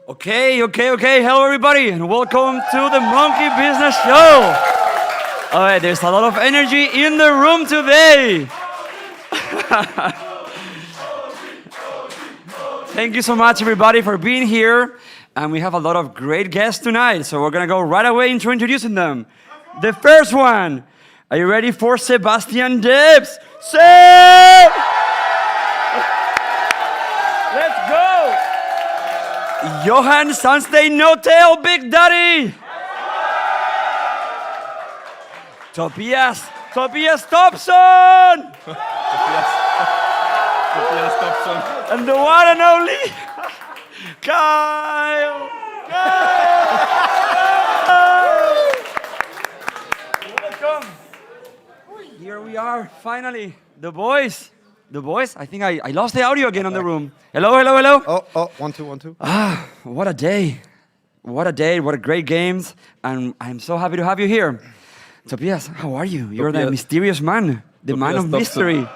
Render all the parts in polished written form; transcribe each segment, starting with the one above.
Okay. Hello, everybody, and welcome to the Monkey Business Show. All right, there's a lot of energy in the room today. Thank you so much, everybody, for being here. And we have a lot of great guests tonight, so we're going to go right away into introducing them. The first one, are you ready for Sebastian Debs? Seb! Let's go! Johan Sunstay N0tail, Big Daddy! Tobias Topson! Tobias Topson. And the one and only Kyle! Welcome! Here we are, finally, the boys. The boys? I think I lost the audio again on the room. Hello. Oh, 1, 2, 1, 2. Ah, what a day. What a great games. And I'm so happy to have you here. Tobias, how are you? You're the mysterious man, the man of mystery.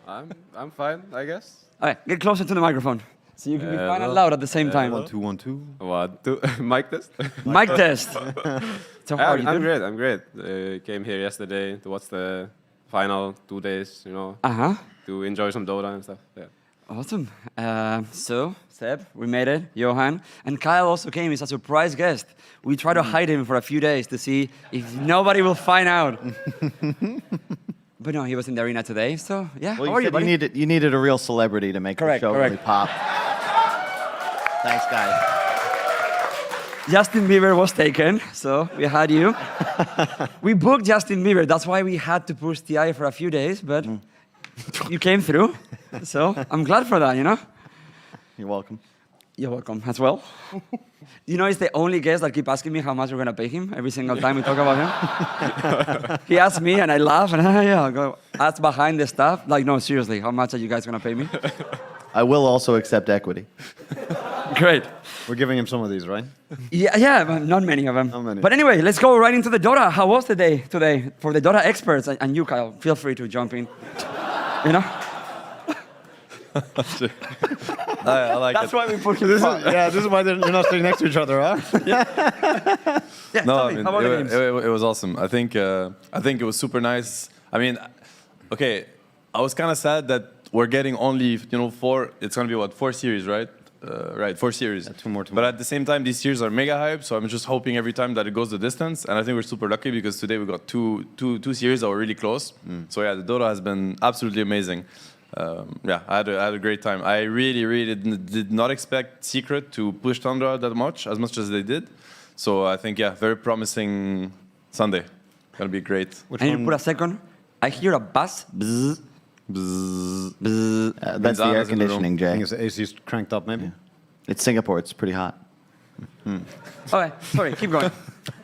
I'm fine, I guess. All right, get closer to the microphone so you can be fine and loud at the same time. 1, 2, 1, 2. 1, 2. Mic test. Mic test. So how are you? I'm great. Came here yesterday to watch the final 2 days, to enjoy some Dota and stuff. Yeah. Awesome. So, Seb, we made it, Johan. And Kyle also came. He's a surprise guest. We tried to hide him for a few days to see if nobody will find out. But no, he was in the arena today, so yeah. Well, how are you, buddy? You needed a real celebrity to make the show really pop. Thanks, guys. Justin Bieber was taken, so we had you. We booked Justin Bieber. That's why we had to push TI for a few days, but you came through. So I'm glad for that, You're welcome. You're welcome as well. He's the only guest that keep asking me how much we're going to pay him every single time we talk about him. He asks me and I laugh and I'll go ask behind the stuff. Like, no, seriously, how much are you guys going to pay me? I will also accept equity. Great. We're giving him some of these, right? Yeah, but not many of them. Not many. But anyway, let's go right into the Dota. How was the day today for the Dota experts? And you, Kyle, feel free to jump in. I like That's it. why we put him. This is why you're not sitting next to each other, huh? Yeah, No, tell me, how about the games? it was awesome. I think it was super nice. I mean, okay, I was kind of sad that we're getting only 4. It's gonna be what, 4 series, right? Right, 4 series. Yeah, two more. But at the same time, these series are mega hype. So I'm just hoping every time that it goes the distance. And I think we're super lucky because today we got two series that were really close. So yeah, the Dota has been absolutely amazing. I had a great time. I really did not expect Secret to push Tundra that much as they did. So I think, very promising Sunday. Gonna be great. I need to put a second. I hear a buzz. Bzz. Bzz. Bzz. That's the air conditioning, I Jay. think it's the AC's cranked up, maybe. Yeah. It's Singapore. It's pretty hot. Okay, sorry, keep going.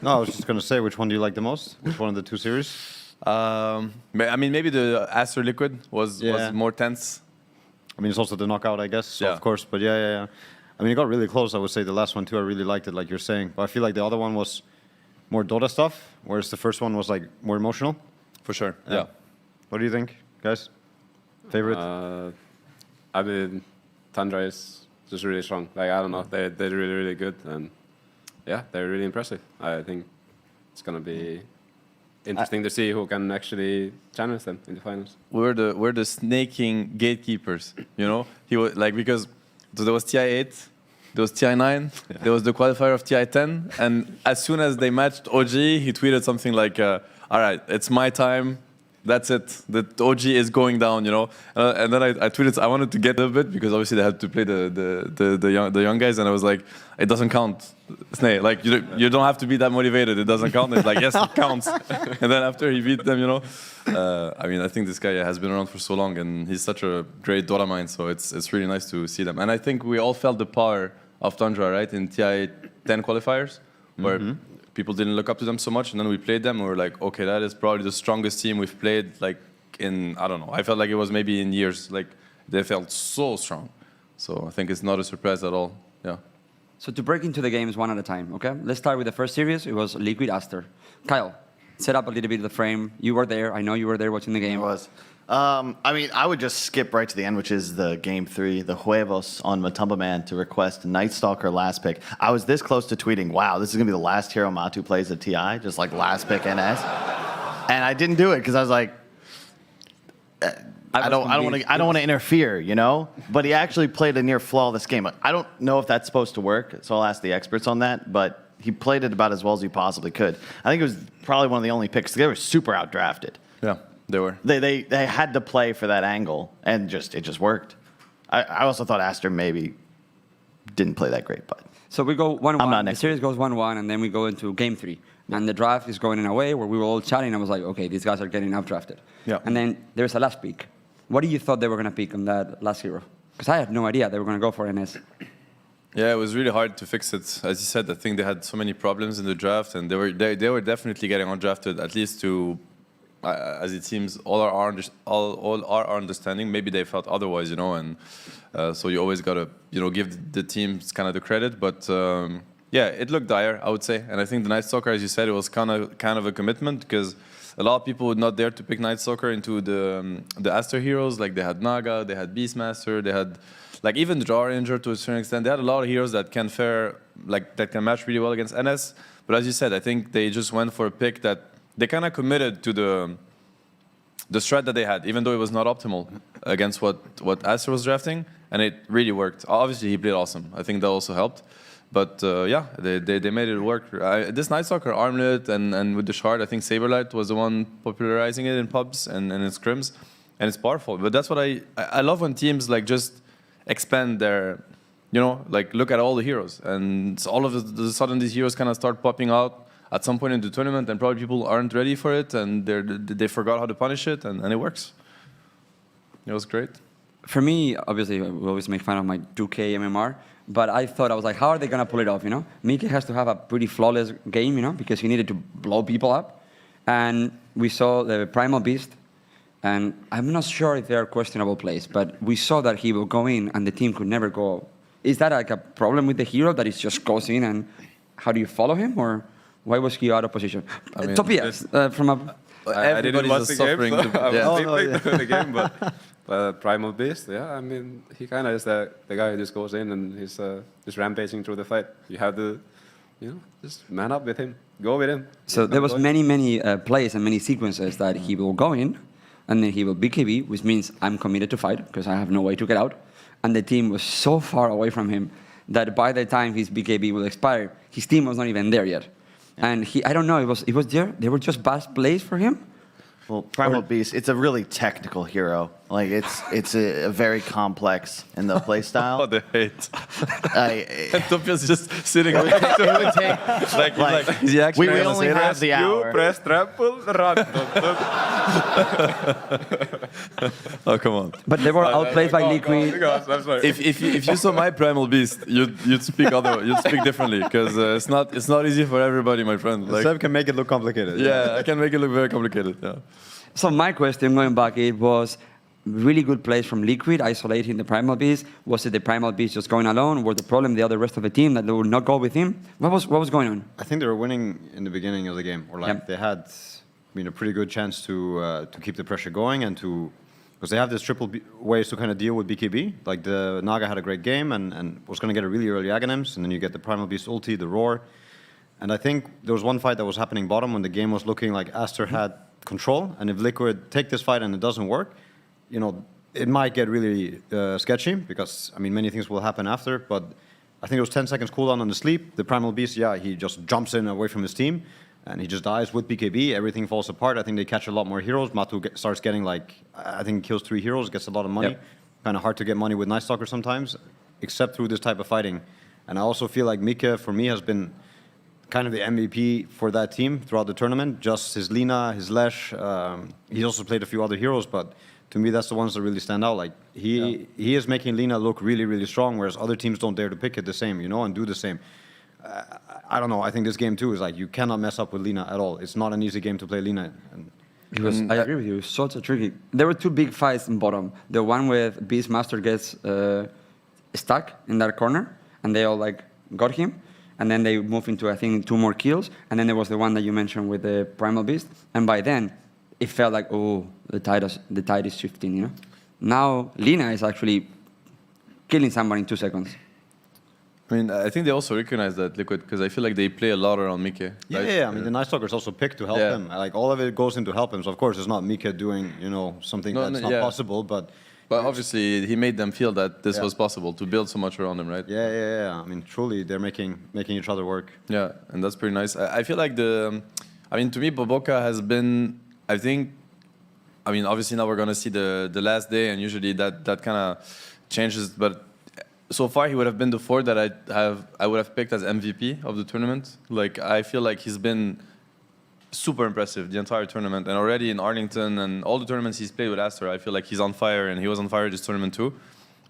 No, I was just going to say, which one do you like the most? Which one of the 2 series? I mean, maybe the Aster Liquid was more tense. I mean, it's also the knockout, I guess, so Yeah. of course. But yeah. I mean, it got really close, I would say. The last one, too, I really liked it, like you're saying. But I feel like the other one was more Dota stuff, whereas the first one was, like, more emotional. For sure, yeah. What do you think, guys? Favorite? I mean, Tundra is just really strong. Like, I don't know, they're really good, and yeah, they're really impressive. I think it's gonna be interesting to see who can actually challenge them in the finals. We're the snaking gatekeepers, He was like, because there was TI8, there was TI9, there was the qualifier of TI10, and as soon as they matched OG, he tweeted something like, "All right, it's my time. That's it. The OG is going down, And then I tweeted, I wanted to get a bit because obviously they had to play the young guys, and I was like, it doesn't count. Snake, like you don't have to be that motivated. It doesn't count. It's like, yes, it counts. And then after he beat them, I mean, I think this guy has been around for so long, and he's such a great Dota mind. So it's really nice to see them. And I think we all felt the power of Tundra, right, in TI 10 qualifiers, where people didn't look up to them so much, and then we played them, and we were like, okay, that is probably the strongest team we've played, like, in, I don't know, I felt like it was maybe in years, like, they felt so strong. So I think it's not a surprise at all, yeah. So to break into the games one at a time, okay? Let's start with the first series. It was Liquid Aster. Kyle, set up a little bit of the frame. You were there. I know you were there watching the game. It was. I mean, I would just skip right to the end, which is the game 3, the Huevos on Matumba Man to request Night Stalker last pick. I was this close to tweeting, wow, this is going to be the last hero Matu plays at TI, just like last pick NS. And I didn't do it because I was like, I don't want to interfere, you know? But he actually played a near flawless game. I don't know if that's supposed to work, so I'll ask the experts on that, but he played it about as well as he possibly could. I think it was probably one of the only picks. They were super outdrafted. Yeah, they were. They had to play for that angle, and it just worked. I also thought Aster maybe didn't play that great, but so we go 1-1. I'm not The next. series goes 1-1, and then we go into game 3. And the draft is going in a way where we were all chatting. I was like, okay, these guys are getting outdrafted. Yeah. And then there's a last pick. What do you thought they were going to pick on that last hero? Because I had no idea they were going to go for NS. Yeah, it was really hard to fix it. As you said, I think they had so many problems in the draft, and they were definitely getting undrafted, at least to, as it seems, all our understanding. Maybe they felt otherwise, you know, and so you always got to, you know, give the teams kind of the credit. But yeah, it looked dire, I would say, and I think the Night Stalker, as you said, it was kind of a commitment because a lot of people would not dare to pick Night Stalker into the Aster heroes. Like they had Naga, they had Beastmaster, they had like even the Draw Ranger to a certain extent. They had a lot of heroes that can that can match really well against NS. But as you said, I think they just went for a pick that they kind of committed to the strat that they had, even though it was not optimal against what Aster was drafting, and it really worked. Obviously, he played awesome. I think that also helped. But yeah, they made it work. This Night Stalker armlet and with the shard, I think Saberlight was the one popularizing it in pubs and in scrims, and it's powerful. But that's what I love when teams like just expand their, you know, like look at all the heroes, and so all of a sudden these heroes kind of start popping out at some point in the tournament, and probably people aren't ready for it, and they forgot how to punish it, and it works. It was great. For me, obviously, we always make fun of my 2K MMR. But I thought, I was like, how are they going to pull it off, you know? Miki has to have a pretty flawless game, you know, because he needed to blow people up. And we saw the Primal Beast, and I'm not sure if they are questionable plays, but we saw that he will go in and the team could never go. Is that like a problem with the hero that he just goes in, and how do you follow him, or why was he out of position? I mean, Topias, from a... I didn't watch the game, so I was Yeah. the game, but Primal Beast, yeah, I mean, he kind of is the guy who just goes in and he's just rampaging through the fight. You have to, you know, just man up with him, go with him. So there was many plays and many sequences that he will go in, and then he will BKB, which means I'm committed to fight because I have no way to get out. And the team was so far away from him that by the time his BKB will expire, his team was not even there yet. Yeah. And I don't know, it was there. They were just bad plays for him. Well, Primal Beast, it's a really technical hero. Like it's a very complex in the play style. Oh, the hate. And Topias just sitting. it would take like is he actually we gonna only say have that? the hour. You press triple, run. Oh, come on. But they were outplayed by Liquid. I'm sorry. If you saw my Primal Beast, you'd speak differently because it's not easy for everybody, my friend. Like, Seb can make it look complicated. yeah, I can make it look very complicated. Yeah. So my question, going back, it was really good plays from Liquid, isolating the Primal Beast. Was it the Primal Beast just going alone? Was the problem the rest of the team that they would not go with him? What was going on? I think they were winning in the beginning of the game, or like Yep. they had, a pretty good chance to keep the pressure going and because they have this ways to kind of deal with BKB. Like the Naga had a great game and was going to get a really early Aghanims, and then you get the Primal Beast ulti, the Roar. And I think there was one fight that was happening bottom when the game was looking like Aster had control, and if Liquid take this fight and it doesn't work, it might get really sketchy because, many things will happen after, but I think it was 10 seconds cooldown on the sleep. The Primal Beast, he just jumps in away from his team, and he just dies with BKB. Everything falls apart. I think they catch a lot more heroes. Matu starts getting, I think kills 3 heroes, gets a lot of money. Yep. Kind of hard to get money with Night Stalker sometimes, except through this type of fighting. And I also feel like Mika, for me, has been kind of the MVP for that team throughout the tournament. Just his Lina, his Lesh. He's also played a few other heroes, but to me, that's the ones that really stand out. Like he is making Lina look really, really strong, whereas other teams don't dare to pick it the same, and do the same. I don't know. I think this game too is like you cannot mess up with Lina at all. It's not an easy game to play Lina. I agree with you. It was such a tricky. There were 2 big fights in bottom. The one with Beastmaster gets stuck in that corner, and they all got him. and then they moved into, I think, 2 more kills, and then there was the one that you mentioned with the Primal Beast, and by then, it felt like, oh, the tide is shifting, you know? Now, Lina is actually killing someone in 2 seconds. I mean, I think they also recognize that Liquid because I feel like they play a lot around Mike. Yeah. I mean, the Night Stalker's also picked to help him. Like all of it goes in to help him. So of course, it's not Mika doing something that's not possible, but obviously he made them feel that this was possible to build so much around him, right? Yeah. I mean, truly, they're making each other work. Yeah, and that's pretty nice. I feel like to me, Boboka has been, I think, I mean, obviously now we're gonna see the last day, and usually that kind of changes, but. So far, he would have been the 4 that I would have picked as MVP of the tournament. Like I feel like he's been super impressive the entire tournament, and already in Arlington and all the tournaments he's played with Aster, I feel like he's on fire, and he was on fire this tournament too.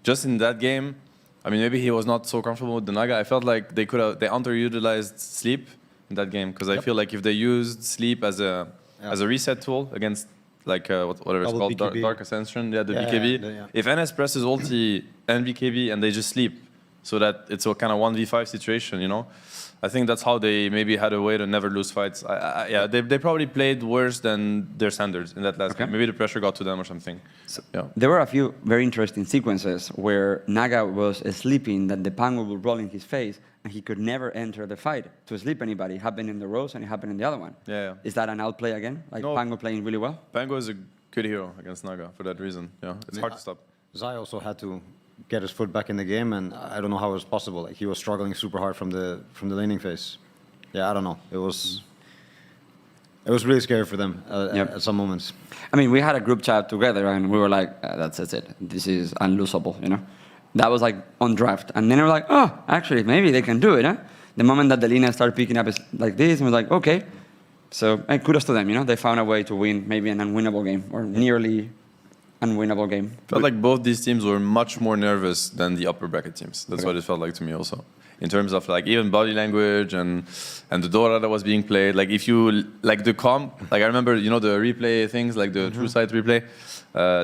Just in that game, I mean, maybe he was not so comfortable with the Naga. I felt like they underutilized sleep in that game because I feel like if they used sleep as a reset tool against. Like whatever it's called, Dark Ascension, the BKB. If NS presses ulti and BKB and they just sleep, so that it's a kind of 1v5 situation, you know, I think that's how they maybe had a way to never lose fights. They probably played worse than their standards in that last game. Maybe the pressure got to them or something. So, there were a few very interesting sequences where Naga was sleeping, that the Pango would roll in his face, and he could never enter the fight to sleep anybody. It happened in the Rose, and it happened in the other one. Yeah. Is that an outplay again? Like No. Pango playing really well? Pango is a good hero against Naga for that reason. Yeah, it's hard to stop. Zai also had to get his foot back in the game, and I don't know how it was possible. Like he was struggling super hard from the laning phase. Yeah, I don't know. It was really scary for them at some moments. I mean, we had a group chat together, and we were like, that's it. This is unlosable, you know? That was like on draft. And then we were like, oh, actually, maybe they can do it, huh? The moment that the Lina started picking up like this, and we're like, okay. So kudos to them, you know? They found a way to win maybe an unwinnable game, or nearly unwinnable game. Felt like both these teams were much more nervous than the upper bracket teams. That's what it felt like to me also. In terms of like even body language and the Dota that was being played. Like if you, like the comp, like I remember, you know, the replay things, like the true sight replay.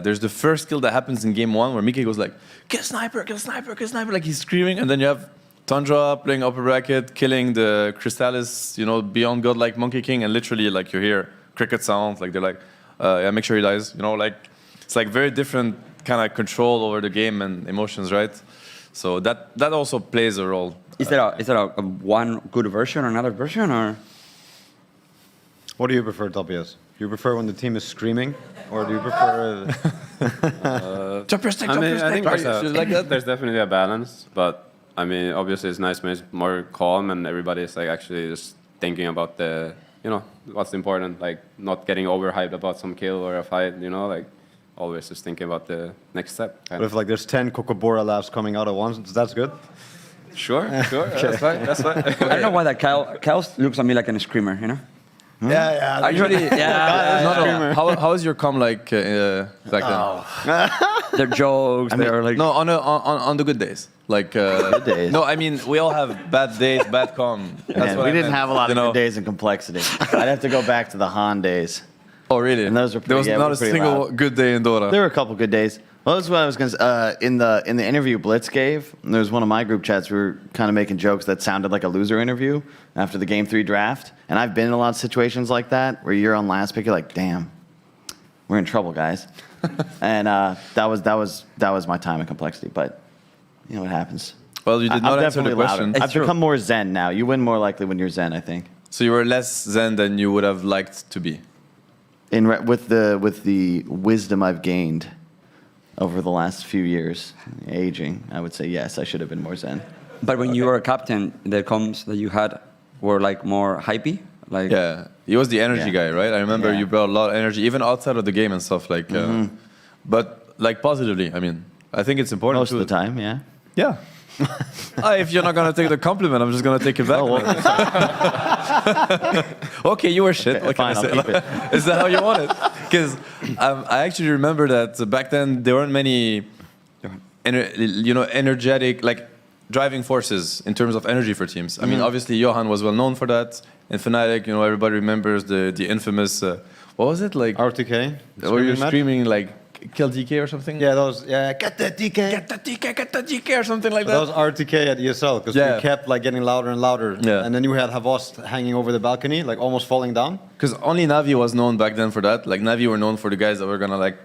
There's the first kill that happens in game 1 where Mickey goes like, kill sniper, kill sniper, kill sniper, like he's screaming. And then you have Tundra playing upper bracket, killing the Crystallis, you know, beyond godlike Monkey King. And literally like you hear cricket sounds, like they're like, yeah, make sure he dies. You know, like it's like very different kind of control over the game and emotions, right? So that also plays a role. Is there a one good version or another version, or? What do you prefer, Tobias? Do you prefer when the team is screaming, or do you prefer? Jump your stick, I mean, I think like there's definitely a balance, but I mean, obviously it's nice when it's more calm and everybody is like actually just thinking about the, you know, what's important, like not getting overhyped about some kill or a fight, you know, like always just thinking about the next step. But if like there's 10 Kokobora labs coming out at once, that's good. Sure. That's fine. I don't know why that Kyle looks at me like a screamer, you know? Yeah. Actually, yeah. How is your com like back then? Their jokes, they're like... No, on the good days. Like Good days. No, I mean we all have bad days, bad com. Man, we didn't have a lot of good days in complexity. I'd have to go back to the Han days. Oh really? And those were there was pretty, not a pretty single loud. good day in Dota. There were a couple good days. Well, that's what I was going to say. In the interview Blitz gave, there was one of my group chats. We were kind of making jokes that sounded like a loser interview after the Game 3 draft. And I've been in a lot of situations like that where you're on last pick. You're like, damn, we're in trouble, guys. And that was my time in complexity. But you know what happens. Well, you did not I'm answer the definitely question. louder. I've become more zen now. You win more likely when you're zen, I think. So you were less zen than you would have liked to be. With the wisdom I've gained over the last few years, aging, I would say yes, I should have been more zen. But when you were a captain, the comms that you had were like more hypey? Like Yeah, he was the energy guy, right? I remember you brought a lot of energy, even outside of the game and stuff. Like, but like positively. I mean, I think it's important. Most of the time, yeah. Yeah. If you're not gonna take the compliment, I'm just gonna take it back. Okay, you were shit. What Fine, can I I'll say? keep it. Is that how you want it? Because I actually remember that back then there weren't many, energetic like driving forces in terms of energy for teams. I mean, obviously Johan was well known for that. In Fnatic, everybody remembers the infamous what was it like? RTK. Where you're screaming like kill DK or something. Yeah, those. Yeah, get the DK. Get the DK or something like that. Those RTK at ESL because Yeah. we kept like getting louder and louder. Yeah. And then you had Havost hanging over the balcony, like almost falling down. Because only Navi was known back then for that. Like Navi were known for the guys that were gonna like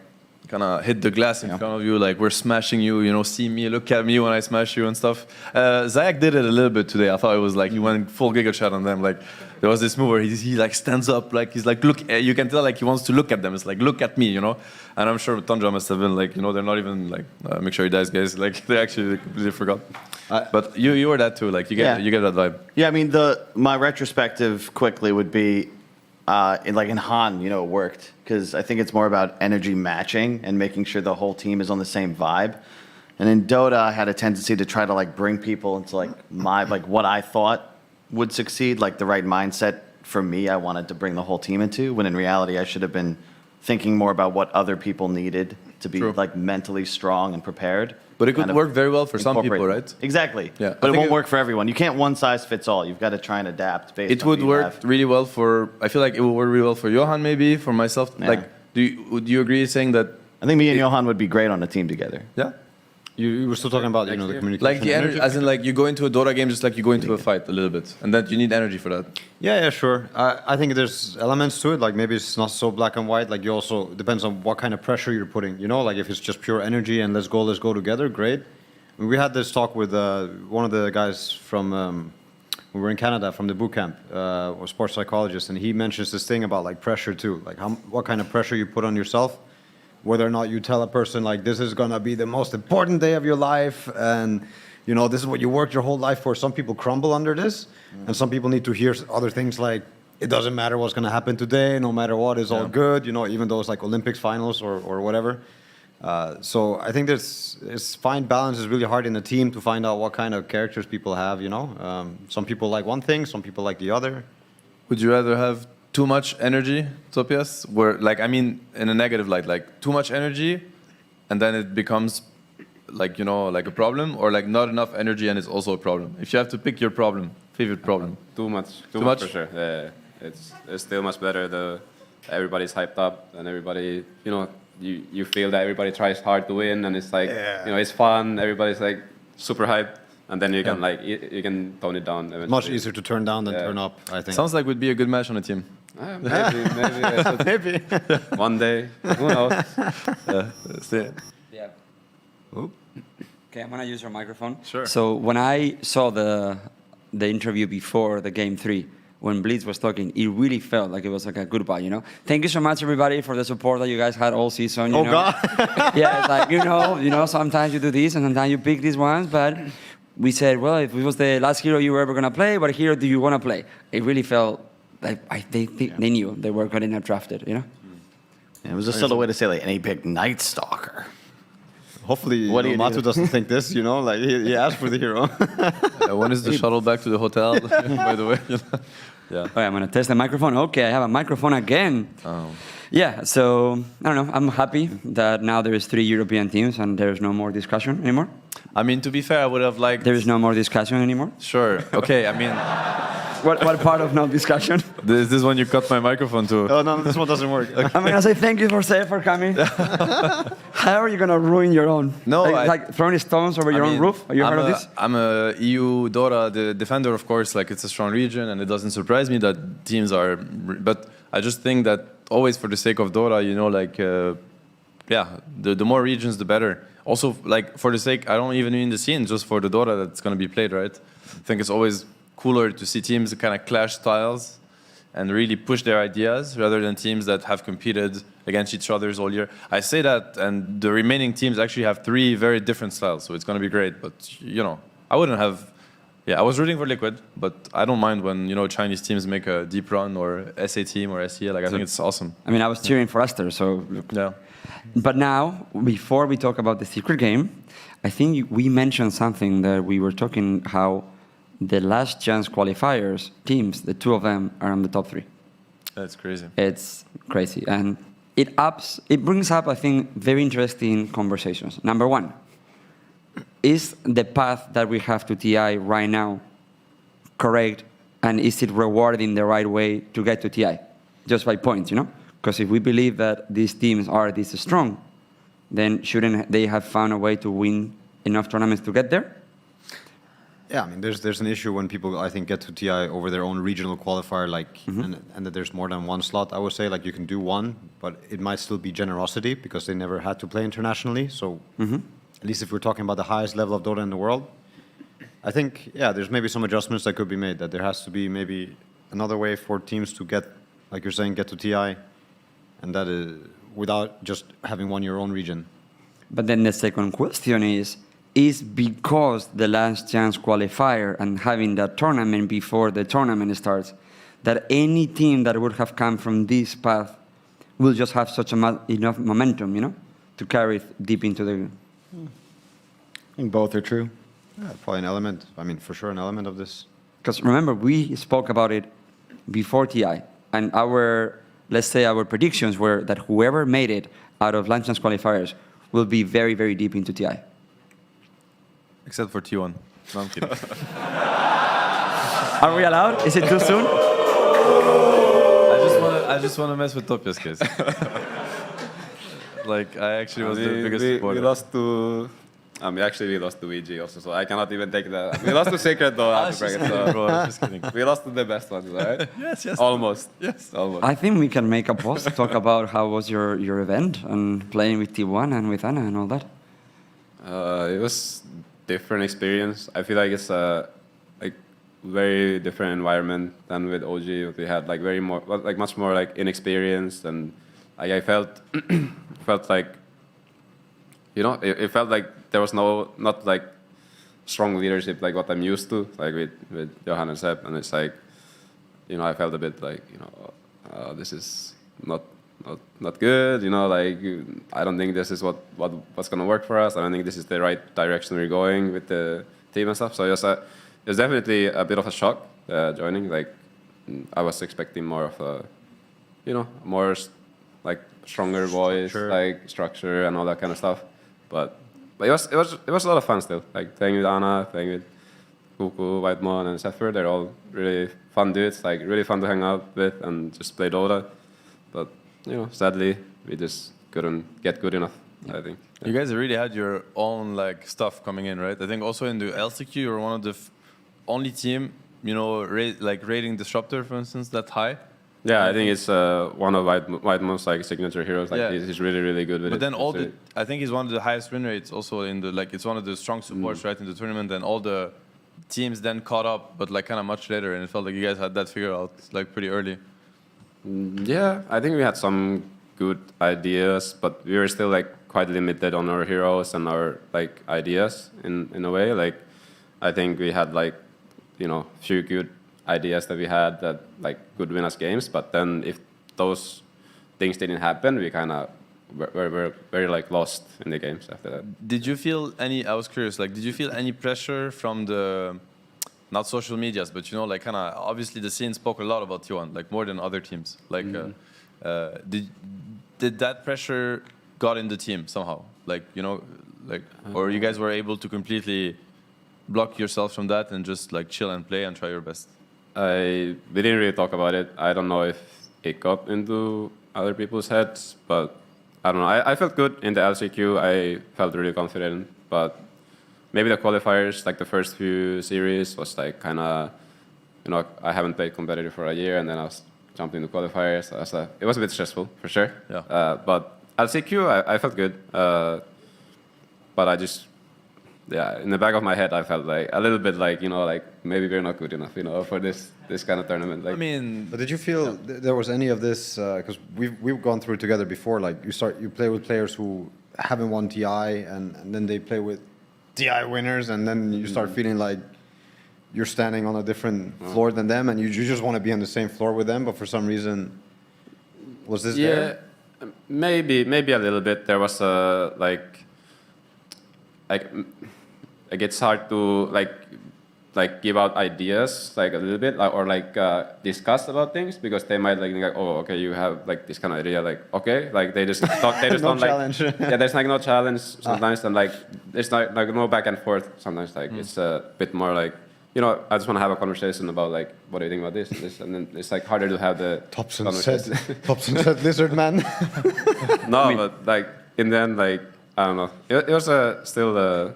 kind of hit the glass in front of you, like we're smashing you, you know, see me, look at me when I smash you and stuff. Zayak did it a little bit today. I thought it was like he went full Giga Chat on them. Like there was this move where he like stands up, like he's like, look, you can tell like he wants to look at them. It's like, look at me, you know. And I'm sure Tundra must have been like, you know, they're not even like, make sure he dies, guys. Like they actually completely forgot. But you were that too. Like you get that vibe. Yeah, I mean, my retrospective quickly would be in Han, you know, it worked because I think it's more about energy matching and making sure the whole team is on the same vibe. And in Dota, I had a tendency to try to like bring people into like what I thought would succeed, like the right mindset for me. I wanted to bring the whole team into, when in reality, I should have been thinking more about what other people needed to be like mentally strong and prepared. But it could work very well for some people, right? Exactly. Yeah. But it won't work for everyone. You can't one size fits all. You've got to try and adapt based on It would who you work have. really well for. I feel like it would work really well for Johan, maybe for myself. Yeah. Like, would you agree saying that? I think me and Johan would be great on a team together. Yeah. You were still talking about the communication. Like the energy, as in like you go into a Dota game just like you go into a fight a little bit, and that you need energy for that. Yeah, sure. I think there's elements to it. Like maybe it's not so black and white. Like you also depends on what kind of pressure you're putting. You know, like if it's just pure energy and let's go together, great. We had this talk with one of the guys from we were in Canada from the boot camp, or sports psychologist, and he mentions this thing about like pressure too, like what kind of pressure you put on yourself, whether or not you tell a person like this is gonna be the most important day of your life, and you know this is what you worked your whole life for. Some people crumble under this, and some people need to hear other things like it doesn't matter what's gonna happen today, no matter what, it's all good. You know, even those like Olympics finals or whatever. So I think it's fine balance is really hard in a team to find out what kind of characters people have, you know. Some people like one thing, some people like the other. Would you rather have too much energy, Topias? Where like I mean in a negative light, like too much energy and then it becomes like, you know, like a problem, or like not enough energy and it's also a problem? If you have to pick your favorite problem. Too much for sure. Yeah, it's still much better. Everybody's hyped up and everybody, you know, you feel that everybody tries hard to win, and it's like, you know, it's fun. Everybody's like super hyped, and then you can like you can tone it down eventually. Much easier to turn down than turn up, I think. Sounds like would be a good match on a team. Maybe Maybe. one day. Who knows? Yeah. Okay, I'm gonna use your microphone. Sure. So when I saw the interview before the game 3, when Blitz was talking, it really felt like it was like a goodbye, you know? Thank you so much, everybody, for the support that you guys had all season. You know? God. Yeah, it's like, you know, sometimes you do this and sometimes you pick these ones, but we said, well, if it was the last hero you were ever going to play, what hero do you want to play? It really felt like they knew they were going to get drafted, you know? Yeah, it was a subtle way to say like, and he picked Night Stalker. Hopefully, What do you Matu do? doesn't think this, you know? Like, he asked for the hero. When is the shuttle back to the hotel, by the way? Yeah. All right, I'm going to test the microphone. Okay, I have a microphone again. Oh. Yeah, so, I don't know. I'm happy that now there's 3 European teams and there's no more discussion anymore. I mean, to be fair, I would have liked... There is no more discussion anymore. Sure. Okay, I mean... What part of no discussion? This is when you cut my microphone too. Oh, no, this one doesn't work. I'm gonna say thank you for coming. How are you gonna ruin your own? No, like throwing stones over your own roof? Are you heard of this? I'm a EU Dota the defender, of course. Like it's a strong region, and it doesn't surprise me that teams are. But I just think that always for the sake of Dota, you know, like the more regions, the better. Also, like for the sake, I don't even mean the scene, just for the Dota that's gonna be played, right? I think it's always cooler to see teams kind of clash styles and really push their ideas rather than teams that have competed against each other all year. I say that, and the remaining teams actually have 3 very different styles, so it's going to be great. But, you know, I wouldn't have... Yeah, I was rooting for Liquid, but I don't mind when, you know, Chinese teams make a deep run, or SA team or SEA. Like, I think it's awesome. I mean, I was cheering for Aster, so... Yeah. But now, before we talk about the secret game, I think we mentioned something that we were talking how the last chance qualifiers teams, the 2 of them are in the top 3. That's crazy. It's crazy. And it brings up, I think, very interesting conversations. Number 1, is the path that we have to TI right now correct? And is it rewarding the right way to get to TI? Just by points, you know? Because if we believe that these teams are this strong, then shouldn't they have found a way to win enough tournaments to get there? Yeah, I mean, there's an issue when people, I think, get to TI over their own regional qualifier, like, and that there's more than one slot. I would say, like, you can do one, but it might still be generosity because they never had to play internationally. So, at least if we're talking about the highest level of Dota in the world, I think, yeah, there's maybe some adjustments that could be made. That there has to be maybe another way for teams to get, like you're saying, get to TI, and that is without just having won your own region. But then the second question is because the last chance qualifier and having that tournament before the tournament starts, that any team that would have come from this path will just have such enough momentum, you know, to carry it deep into the... I think both are true. Yeah, probably an element. I mean, for sure, an element of this. Because remember, we spoke about it before TI, and let's say our predictions were that whoever made it out of last chance qualifiers will be very, very deep into TI. Except for T1. No, I'm kidding. Are we allowed? Is it too soon? I just want to mess with Topia's case. Like, I actually was the biggest supporter. We lost to... we lost to VG also, so I cannot even take that. We lost to Secret though. I was just kidding. We lost to the best ones, right? Yes. Almost. Yes. Almost. I think we can make a post, talk about how was your event and playing with T1 and with Anna and all that. It was different experience. I feel like it's a very different environment than with OG. We had much more like inexperienced, and I felt like, you know, it felt like there was not like strong leadership like what I'm used to, like with Johan and Seb, and it's like, you know, I felt a bit like, you know, this is not good, you know, like I don't think this is what's gonna work for us. I don't think this is the right direction we're going with the team and stuff. So it was definitely a bit of a shock joining. Like I was expecting more of a, you know, more like stronger voice, structure and all that kind of stuff. But it was a lot of fun still. Like playing with Anna, playing with Kuku, Whitemon, and Zephyr. They're all really fun dudes. Like really fun to hang out with and just play Dota. But you know, sadly, we just couldn't get good enough. I think. You guys really had your own like stuff coming in, right? I think also in the LCQ, you're one of the only team, you know, rating Disruptor, for instance, that high. Yeah, I think it's one of Whitemon's like signature heroes. Like he's really, really good with but it. But then I think he's one of the highest win rates also in the it's one of the strong supports right in the tournament, and all the teams then caught up, but like kind of much later, and it felt like you guys had that figured out like pretty early. Yeah, I think we had some good ideas, but we were still like quite limited on our heroes and our like ideas in a way. Like I think we had like, you know, few good ideas that we had that like could win us games, but then if those things didn't happen, we kind of were very like lost in the games after that. Did you feel any? I was curious. Like, did you feel any pressure from the not social medias, but you know, like kind of obviously the scene spoke a lot about T1, like more than other teams. Like, did that pressure got in the team somehow? Like, you know, like, or you guys were able to completely block yourself from that and just like chill and play and try your best? We didn't really talk about it. I don't know if it got into other people's heads, but I don't know. I felt good in the LCQ. I felt really confident, but maybe the qualifiers, like the first few series, was like kind of, you know, I haven't played competitive for a year, and then I was jumping into qualifiers. So it was a bit stressful for sure. Yeah. But LCQ, I felt good, but I just. Yeah, in the back of my head, I felt like a little bit like, you know, like maybe we're not good enough, you know, for this kind of tournament. Like, I mean, but did you feel there was any of this? Because we've gone through it together before. Like you play with players who haven't won TI, and then they play with TI winners, and then you start feeling like you're standing on a different floor than them, and you just want to be on the same floor with them. But for some reason, was this there? Maybe a little bit. There was like it's hard to like give out ideas like a little bit or discuss about things, because they might like oh, okay, you have like this kind of idea, like okay, like they just don't no like challenge. Yeah, there's like no challenge sometimes, and like there's like no back and forth sometimes. Like it's a bit more like, you know, I just want to have a conversation about like, what do you think about this, and then it's like harder to have the Topson said lizard man. No, but like in the end, like I don't know. It was still a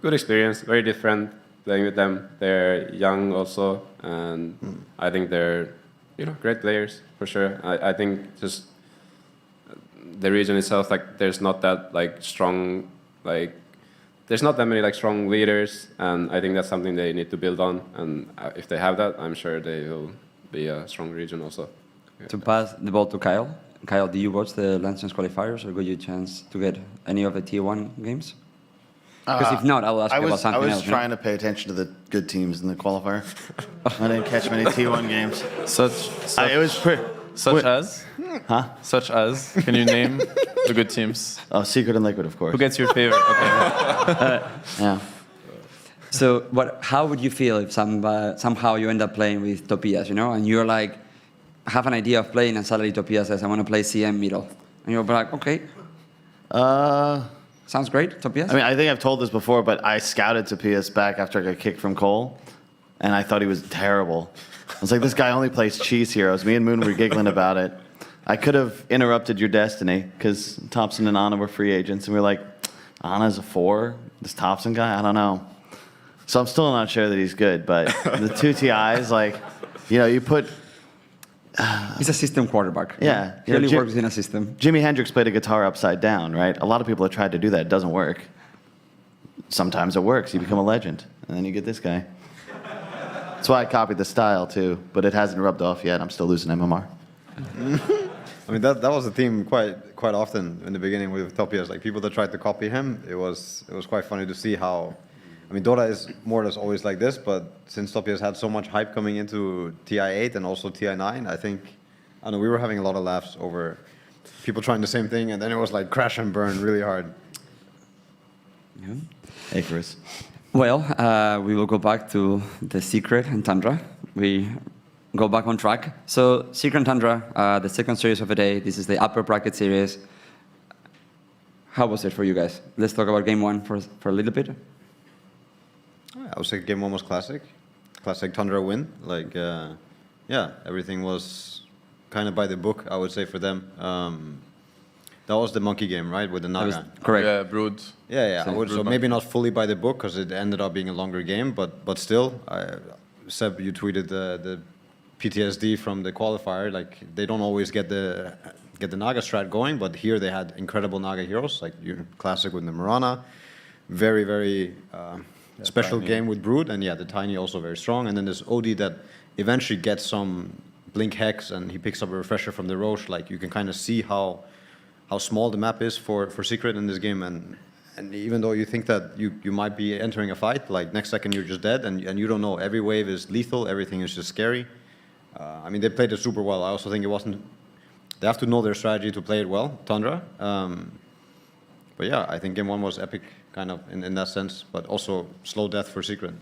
good experience, very different playing with them. They're young also, and I think they're great players for sure. I think just the region itself, like there's not that strong there's not that many strong leaders, and I think that's something they need to build on. And if they have that, I'm sure they will be a strong region also. To pass the ball to Kyle. Kyle, did you watch the Landsens qualifiers or got you a chance to get any of the Tier 1 games? Because if not, I will ask you about something else. I was trying to pay attention to the good teams in the qualifier. I didn't catch many T1 games. It was pretty. Such as? Huh? Such as? Can you name the good teams? Oh, Secret and Liquid, of course. Who gets your favorite? Okay. Yeah. So, how would you feel if somehow you end up playing with Topias, and you're like, have an idea of playing, and suddenly Topias says, I want to play CM middle. And you're like, okay. Sounds great, Topias. I mean, I think I've told this before, but I scouted Topias back after I got kicked from Cole, and I thought he was terrible. I was like, this guy only plays cheese heroes. Me and Moon were giggling about it. I could have interrupted your destiny, because Topson and Anna were free agents, and we were like, Anna's a 4? This Topson guy? I don't know. So I'm still not sure that he's good, but the two TIs, you put... He's a system quarterback. Yeah. He really works in a system. Jimi Hendrix played a guitar upside down, right? A lot of people have tried to do that. It doesn't work. Sometimes it works. You become a legend. And then you get this guy. That's why I copied the style, too. But it hasn't rubbed off yet. I'm still losing MMR. I mean, that was the theme quite often in the beginning with Topias. Like, people that tried to copy him, it was quite funny to see how... I mean, Dota is more or less always like this, but since Topias had so much hype coming into TI8 and also TI9, I think, I don't know, we were having a lot of laughs over people trying the same thing, and then it was like crash and burn really hard. Yeah. Icarus. Well, we will go back to the Secret and Tundra. We go back on track. So, Secret and Tundra, the second series of the day. This is the upper bracket series. How was it for you guys? Let's talk about game one for a little bit. I would say game one was classic. Classic Tundra win. Like, yeah, everything was kind of by the book, I would say, for them. That was the monkey game, right, with the Naga? Correct. Yeah, Brood. Yeah. So maybe not fully by the book, because it ended up being a longer game, but still, Seb, you tweeted the PTSD from the qualifier. Like, they don't always get the Naga strat going, but here they had incredible Naga heroes, like classic with the Mirana. Very, very special Tiny. game with Brood, and yeah, the Tiny also very strong. And then there's OD that eventually gets some Blink Hex, and he picks up a refresher from the Roche. Like, you can kind of see how small the map is for Secret in this game, and even though you think that you might be entering a fight, like next second you're just dead, and you don't know. Every wave is lethal, everything is just scary. I mean, they played it super well. I also think it wasn't... They have to know their strategy to play it well, Tundra. But yeah, I think game one was epic, kind of, in that sense, but also slow death for Secret.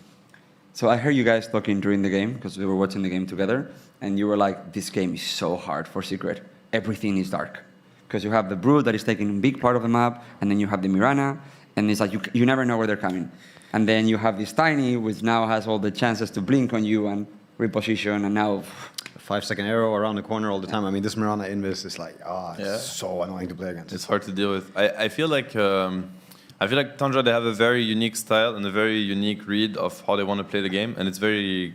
So I heard you guys talking during the game, because we were watching the game together, and you were like, this game is so hard for Secret. Everything is dark. Because you have the Brood that is taking a big part of the map, and then you have the Mirana, and it's like you never know where they're coming. And then you have this Tiny, which now has all the chances to blink on you and reposition, and now... 5-second arrow around the corner all the time. I mean, this Mirana invis is like, it's so annoying to play against. It's hard to deal with. I feel like Tundra, they have a very unique style and a very unique read of how they want to play the game, and it's very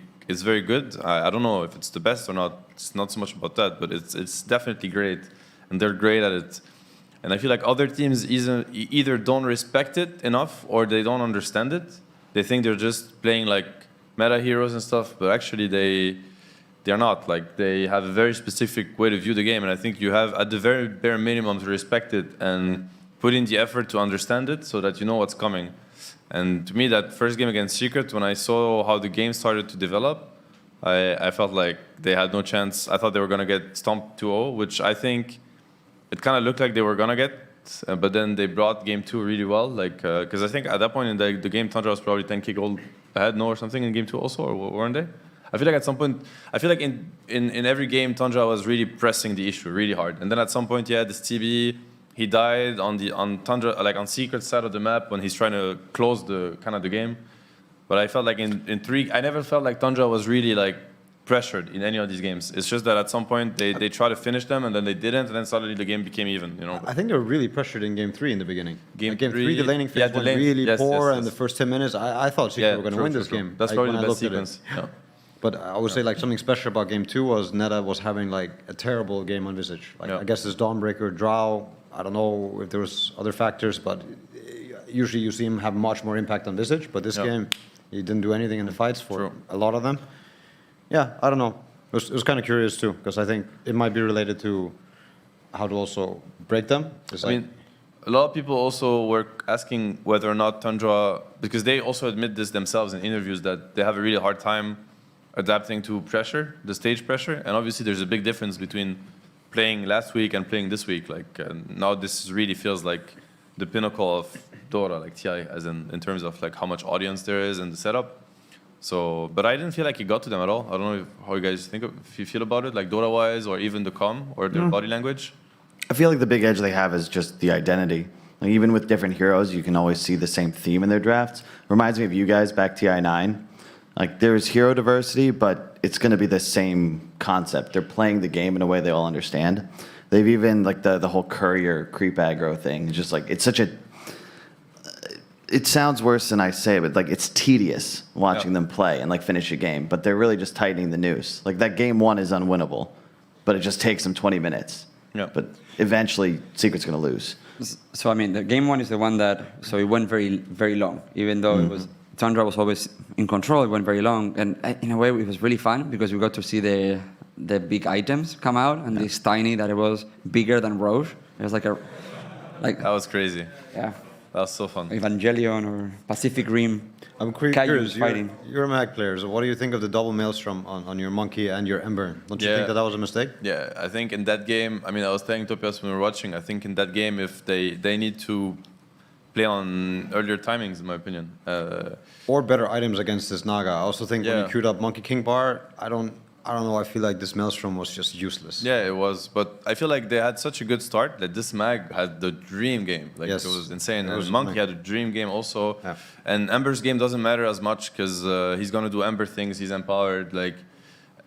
good. I don't know if it's the best or not. It's not so much about that, but it's definitely great, and they're great at it. And I feel like other teams either don't respect it enough or they don't understand it. They think they're just playing like meta heroes and stuff, but actually they're not. Like, they have a very specific way to view the game, and I think you have, at the very bare minimum, to respect it and put in the effort to understand it so that you know what's coming. And to me, that first game against Secret, when I saw how the game started to develop, I felt like they had no chance. I thought they were going to get stomped 2-0, which I think it kind of looked like they were going to get, but then they brought game 2 really well. Like, because I think at that point in the game, Tundra was probably 10k gold ahead, or something in game 2 also, or weren't they? I feel like at some point, in every game, Tundra was really pressing the issue really hard. And then at some point, yeah, this TB, he died on Tundra, like on Secret side of the map when he's trying to close the game. But I felt like in 3, I never felt like Tundra was really like pressured in any of these games. It's just that at some point they try to finish them and then they didn't, and then suddenly the game became even. You know. I think they were really pressured in game 3 in the beginning. Game Game three, 3, the laning phase yeah, the went lane- really yes, poor, yes, and the yes. first 10 minutes, I thought Secret were going to win this game. That's like, probably when the I best looked at it. sequence. Yeah. But I would say like something special about game 2 was N0tail was having like a terrible game on Visage. Like Yeah. I guess this Dawnbreaker Drow, I don't know if there was other factors, but usually you see him have much more impact on Visage. But this Yeah. game, he didn't do anything in the fights for True. a lot of them. Yeah, I don't know. It was kind of curious too, because I think it might be related to how to also break them. It's I like- mean, a lot of people also were asking whether or not Tundra, because they also admit this themselves in interviews, that they have a really hard time adapting to pressure, the stage pressure. And obviously there's a big difference between playing last week and playing this week. Like now this really feels like the pinnacle of Dota, like TI, as in terms of like how much audience there is and the setup. So, but I didn't feel like it got to them at all. I don't know how you guys if you feel about it, like Dota-wise, or even the comm or their body language. I feel like the big edge they have is just the identity. Like even with different heroes, you can always see the same theme in their drafts. Reminds me of you guys back TI9. Like there's hero diversity, but it's going to be the same concept. They're playing the game in a way they all understand. They've even like the whole courier creep aggro thing. It's just like it's such a. It sounds worse than I say, but like it's tedious watching them play and like finish a game. But they're really just tightening the noose. Like that game 1 is unwinnable, but it just takes them 20 minutes. Yeah. But eventually, Secret's going to lose. So I mean, the game 1 is the one that it went very long, even though it was Tundra was always in control. It went very long, and in a way, it was really fun because we got to see the big items come out, and this tiny that it was bigger than Roche. It was like That was crazy. yeah, That was so fun. Evangelion or Pacific Rim. I'm Caillou curious. fighting. You're a Mag player, so what do you think of the double Maelstrom on your Monkey and your Ember? Don't you think that was a mistake? Yeah, I think in that game, I mean, I was telling Topias when we were watching, I think in that game, if they need to play on earlier timings, in my opinion. Or better items against this Naga. I also think when Yeah. you queued up Monkey King Bar, I don't know. I feel like this Maelstrom was just useless. Yeah, it was. But I feel like they had such a good start that this Mag had the dream game. Like, Yes. it was insane. It And was Monkey Mag. had a dream game also. Yeah. And Ember's game doesn't matter as much because he's going to do Ember things. He's empowered. Like,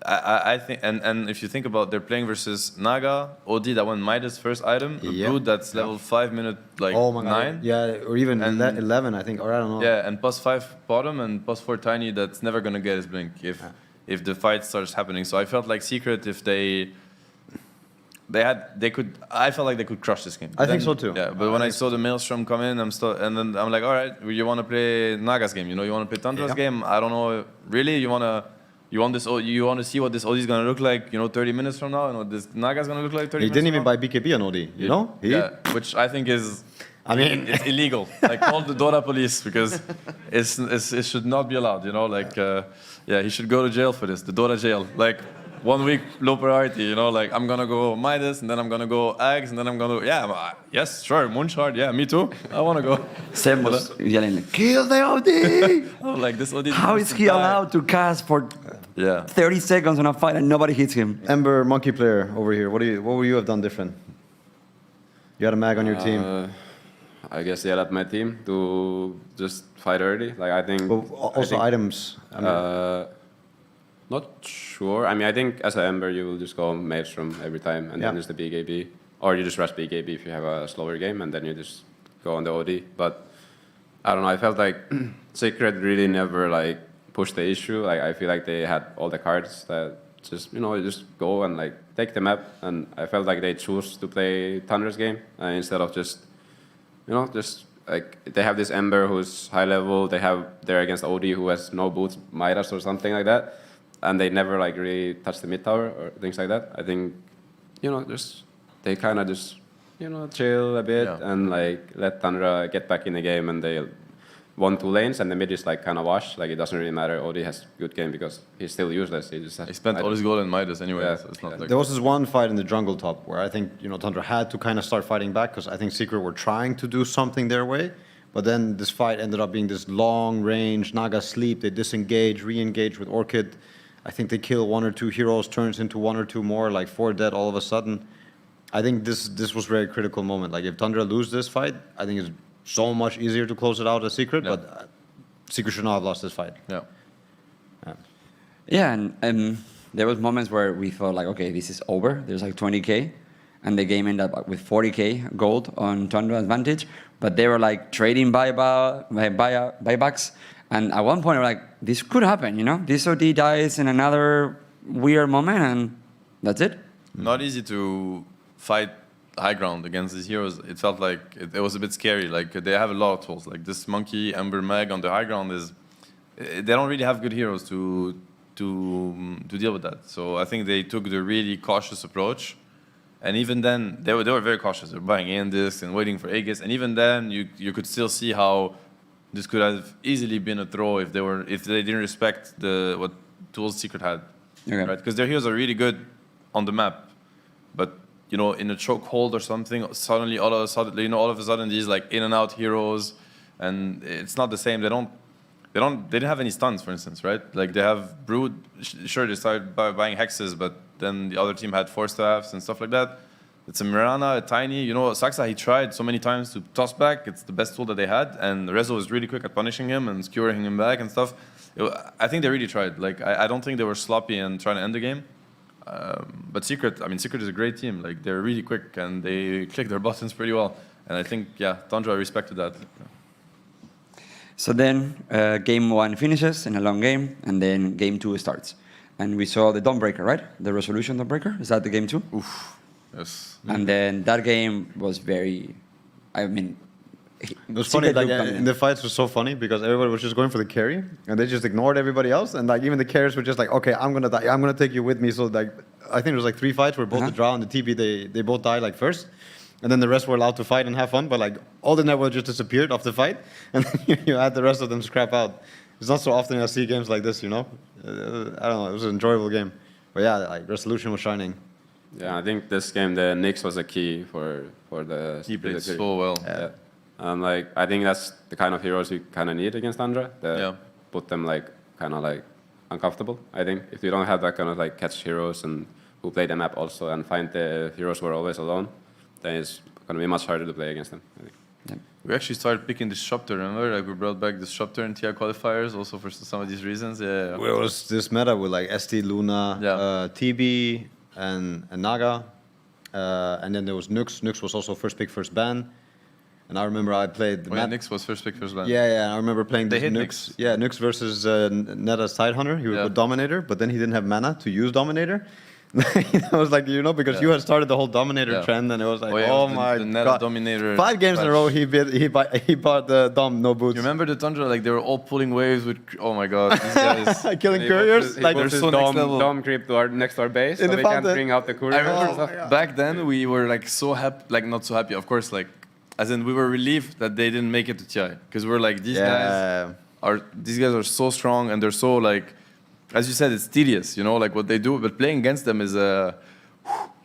I think, and if you think about they're playing versus Naga, OD that won Midas first item, a Yeah. Brood that's level 5 minute, like Oh my 9. god. Yeah, or even And- 11, I think, or I don't know. Yeah, and +5 bottom and +4 tiny. That's never gonna get his blink if the fight starts happening. So I felt like Secret, if they could. I felt like they could crush this game. I think so too. Yeah, but when I saw the Maelstrom come in, and then I'm like, all right, you want to play Naga's game? You know, you want to play Tundra's Yeah. game? I don't know. Really, you want to see what this OD is gonna look like? You know, 30 minutes from now, and what this Naga's gonna look like 30 He minutes didn't from even now? buy BKB on OD, you know? Yeah, which I think is. I mean, It's illegal. Like, call the Dota police because it should not be allowed. You know, like, yeah, he should go to jail for this. The Dota jail. Like, 1 week low priority. You know, like I'm gonna go Midas and then I'm gonna go Ags and then I'm gonna yes, sure, Moonshard. Yeah, me too. I wanna go. Sam was yelling, "Kill the OD!" Oh, like this OD. How is he allowed to cast for Yeah. 30 seconds on a fight and nobody hits him? Ember Monkey player over here. What would you have done different? You had a Mag on your team. I guess yell at my team to just fight early. Like I think. But also items. I mean, Not sure. I mean, I think as an Ember, you will just go Maelstrom every time, and Yeah. then just the BKB, or you just rush BKB if you have a slower game, and then you just go on the OD. But I don't know. I felt like Secret really never like pushed the issue. Like I feel like they had all the cards that just you just go and like take the map, and I felt like they choose to play Thunder's game instead of just just like they have this Ember who's high level. They're against OD who has no boots, Midas or something like that. And they never like really touch the mid tower or things like that. I think, just they kind of just, chill a bit and like let Tundra get back in the game, and they won 2 lanes, and the mid is like kind of washed. Like it doesn't really matter. OD has good game because he's still useless. He spent all his gold in Midas anyway. Yeah. So it's not like there was this one fight in the jungle top where I think Tundra had to kind of start fighting back because I think Secret were trying to do something their way, but then this fight ended up being this long range. Naga sleep. They disengage, re-engage with Orchid. I think they kill 1 or 2 heroes, turns into 1 or 2 more, like 4 dead all of a sudden. I think this was a very critical moment. Like if Tundra lose this fight, I think it's so much easier to close it out as Secret, Yeah. but Secret should not have lost this fight. yeah. Yeah, and there was moments where we thought like, okay, this is over. There's like 20K, and the game ended up with 40K gold on Tundra advantage. But they were like trading buybacks, and at one point, we're like, this could happen, you know? This OD dies in another weird moment, and that's it. Not easy to fight high ground against these heroes. It felt like it was a bit scary. Like they have a lot of tools. Like this Monkey, Ember, Meg on the high ground they don't really have good heroes to deal with that. So I think they took the really cautious approach. And even then, they were very cautious. They were buying in discs and waiting for Aegis. And even then, you could still see how this could have easily been a throw if they didn't respect what tools Secret had, Okay. right? Because their heroes are really good on the map, but you know, in a chokehold or something, suddenly all of a sudden these like in and out heroes, and it's not the same. They didn't have any stuns, for instance, right? Like they have Brood. Sure, they started buying hexes, but then the other team had 4 staffs and stuff like that. It's a Mirana, a Tiny. You know, Saxa, he tried so many times to toss back. It's the best tool that they had, and Rezo was really quick at punishing him and skewering him back and stuff. I think they really tried. Like, I don't think they were sloppy and trying to end the game. But Secret is a great team. Like, they're really quick and they click their buttons pretty well. And I think, yeah, Tundra respected that. So then game 1 finishes in a long game, and then game 2 starts. And we saw the Dawnbreaker, right? The Resolution Dawnbreaker. Is that the game 2? Oof. Yes. And then that game was very, I mean, It was funny, like, in the fights was so funny because everybody was just going for the carry and they just ignored everybody else. And like even the carriers were just like, okay, I'm gonna die, I'm gonna take you with me. So like, I think it was like 3 fights where both the Drow and the TB, they both died like first. And then the rest were allowed to fight and have fun, but like all the network just disappeared off the fight. And then you had the rest of them scrap out. It's not so often I see games like this, you know? I don't know, it was an enjoyable game. But yeah, like Resolution was shining. Yeah, I think this game, the Nyx was a key for the... He played so well. Yeah. Like, I think that's the kind of heroes you kind of need against Tundra. That put them like kind of like uncomfortable. I think if you don't have that kind of like catch heroes and who play the map also and find the heroes who are always alone, then it's going to be much harder to play against them, I think. Yeah. We actually started picking Disruptor, remember? Like we brought back Disruptor in TI qualifiers also for some of these reasons. Yeah. Well, it was this meta with like ST, Luna, TB, and Naga. And then there was Nux. Nux was also first pick, first ban. And I remember I played... Nyx was first pick, first ban. Yeah, I remember playing They this hit Nux. Nyx. Yeah, Nux versus Neta's Tidehunter. He was with Dominator, but then he didn't have mana to use Dominator. I was like, you know, because you had started the whole Dominator trend, and it was like, the Neta god. Dominator 5 games in a row, he bought the Dom, no boots. You remember the Tundra? Like they were all pulling waves with. Oh my god, these guys Killing couriers. Like they're so next level. Dom creep to next to our base, In so the we can fountain. bring out the courier. I remember back then we were like so happy, like not so happy, of course, like as in we were relieved that they didn't make it to TI because we're like these guys are so strong and they're so like, as you said, it's tedious, you know, like what they do, but playing against them is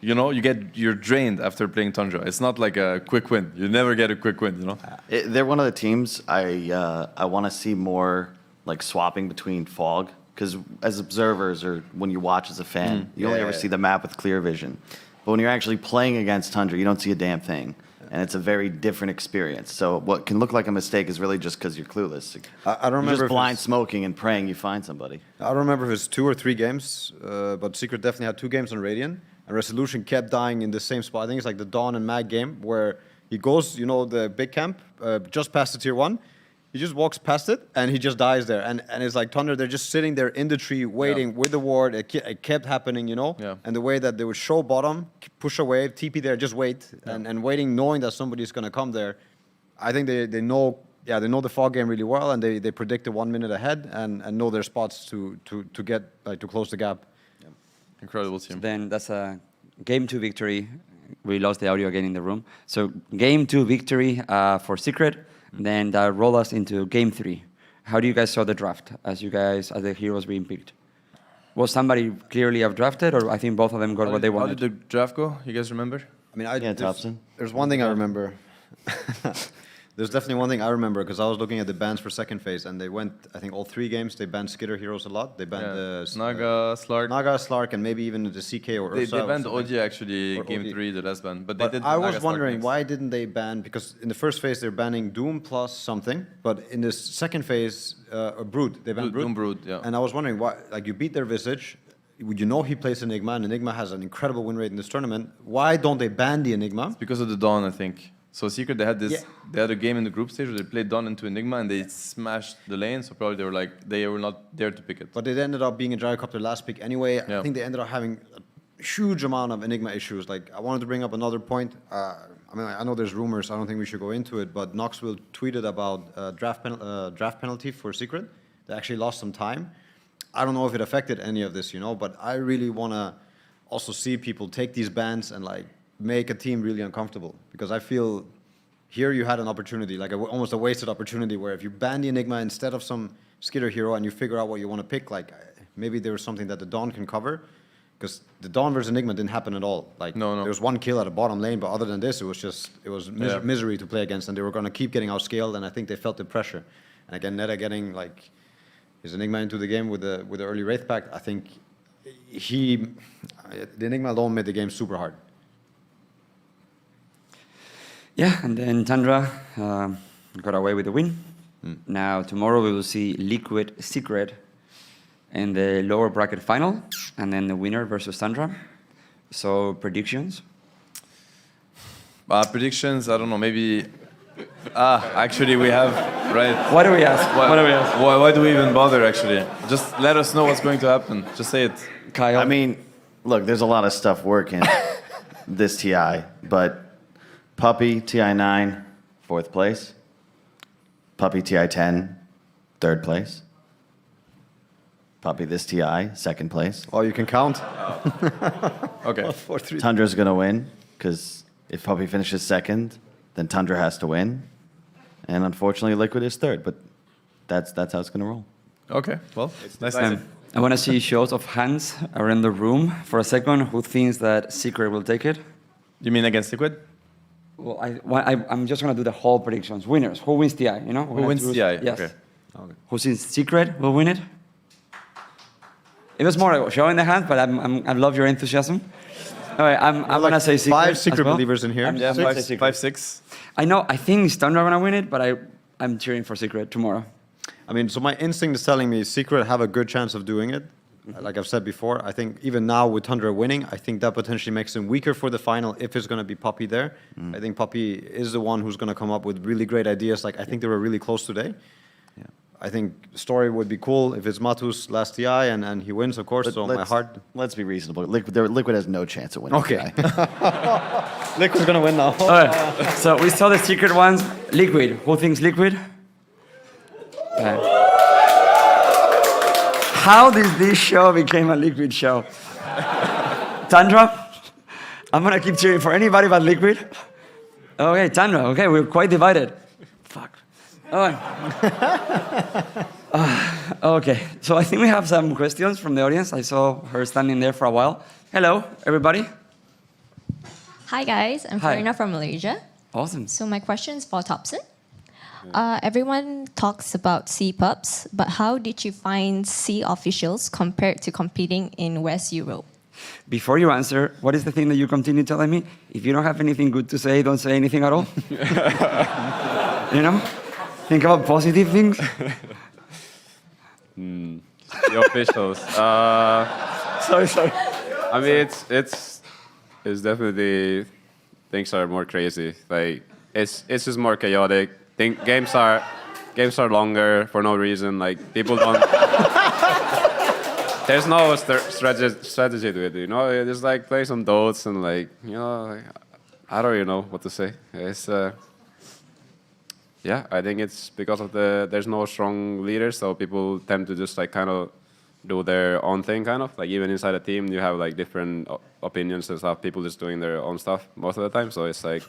you know, you're drained after playing Tundra. It's not like a quick win. You never get a quick win, you know. They're one of the teams I want to see more like swapping between Fog, because as observers or when you watch as a fan, you only ever see the map with clear vision. But when you're actually playing against Tundra, you don't see a damn thing. And it's a very different experience. So what can look like a mistake is really just because you're clueless. I don't remember. You're just if blind it's- smoking and praying you find somebody. I don't remember if it's 2 or 3 games, but Secret definitely had 2 games on Radiant. And Resolution kept dying in the same spot. I think it's like the Dawn and Mag game where he goes, you know, the big camp, just past the tier 1. He just walks past it and he just dies there. And it's like Thunder, they're just sitting there in the tree waiting with the ward. It kept happening, you know? Yeah. And the way that they would show bottom, push away, TP there, just wait, and waiting, knowing that somebody's going to come there. I think they know the Fog game really well, and they predict the 1 minute ahead and know their spots to get, like, to close the gap. Incredible team. Then that's a game 2 victory. We lost the audio again in the room. So game 2 victory for Secret. Then that rolled us into game 3. How do you guys saw the draft as the heroes being picked? Was somebody clearly outdrafted, or I think both of them got what they wanted? How did the draft go? You guys remember? I mean, Topson. there's one thing I remember. There's definitely one thing I remember because I was looking at the bans for second phase, and they went, I think, all 3 games. They banned Skitter heroes a lot. They banned Naga, Slark. and maybe even the CK or They Ursa or banned something. OG actually Or game OG. 3, the last ban. But But they did I was Naga, Slark wondering next. why didn't they ban, because in the first phase they're banning Doom plus something, but in the second phase, Brood, they banned Brood. Doom Brood, yeah. And I was wondering why, like, you beat their Visage, you know he plays Enigma, and Enigma has an incredible win rate in this tournament. Why don't they ban the Enigma? Because of the Dawn, I think. So Secret, they had this. Yeah. They had a game in the group stage where they played Dawn into Enigma and they smashed the lane. So probably they were not there to pick it. But it ended up being a Gyrocopter last pick anyway. I Yeah. think they ended up having a huge amount of Enigma issues. Like, I wanted to bring up another point. I mean, I know there's rumors. I don't think we should go into it. But Knoxville tweeted about draft penalty for Secret. They actually lost some time. I don't know if it affected any of this, but I really want to also see people take these bans and like make a team really uncomfortable, because I feel here you had an opportunity, like almost a wasted opportunity, where if you ban the Enigma instead of some skitter hero and you figure out what you want to pick, like maybe there was something that the Dawn can cover, because the Dawn versus Enigma didn't happen at all. Like No. there was one kill at the bottom lane, but other than this, it was misery to play against, and they were going to keep getting outscaled, and I think they felt the pressure. And again, N0tail getting like his Enigma into the game with the early Wraith Pact, I think the Enigma alone made the game super hard. Yeah, and then Tundra got away with the win. Now, tomorrow we will see Liquid Secret in the lower bracket final, and then the winner versus Tundra. So, predictions? Predictions, I don't know, maybe... actually we have, right. What do we ask? What do we ask? Why do we even bother, actually? Just let us know what's going to happen. Just say it. Kyle? I mean, look, there's a lot of stuff working this TI, but Puppy TI9, 4th place. Puppy TI10, 3rd place. Puppy this TI, 2nd place. Oh, you can count? Okay. 4-3. Tundra's gonna win, because if Puppy finishes 2nd, then Tundra has to win. And unfortunately, Liquid is 3rd, but that's how it's gonna roll. Okay, well, nice. I want to see shows of hands around the room for a second. Who thinks that Secret will take it? You mean against Liquid? Well, I'm just going to do the whole predictions. Winners. Who wins TI? Who wins TI? Yes. Okay. Who thinks Secret will win it? It was more like showing the hand, but I love your enthusiasm. All right, I'm going to say Secret. 5 as Secret well. believers in here. Yeah, 5, 6. 5-6. I think Tundra going to win it, but I'm cheering for Secret tomorrow. I mean, so my instinct is telling me Secret have a good chance of doing it. Like I've said before, I think even now with Tundra winning, I think that potentially makes them weaker for the final if it's going to be Puppy there. I think Puppy is the one who's going to come up with really great ideas. Like, I think they were really close today. Yeah. I think story would be cool if it's Matu's last TI and he wins, of course. So my heart. Let's be reasonable. Liquid has no chance of winning. Okay. TI. Liquid's going to win now. All right, so we saw the Secret ones. Liquid. Who thinks Liquid? How did this show become a Liquid show? Tundra? I'm going to keep cheering for anybody but Liquid. Okay, Tundra. Okay, we're quite divided. Fuck. All right. Okay, so I think we have some questions from the audience. I saw her standing there for a while. Hello, everybody. Hi guys, I'm Hi. Farina from Malaysia. Awesome. So my question is for Topson. Everyone talks about C pubs, but how did you find C officials compared to competing in West Europe? Before you answer, what is the thing that you continue telling me? If you don't have anything good to say, don't say anything at all. Think about positive things. The officials. Sorry. I mean, it's definitely, things are more crazy. Like it's just more chaotic. Games are longer for no reason. Like people don't. There's no strategy to it. You just like play some dots and like I don't even know what to say. It's yeah, I think it's because of there's no strong leaders, so people tend to just like kind of do their own thing, kind of. Like even inside a team, you have like different opinions and stuff. People just doing their own stuff most of the time. So it's like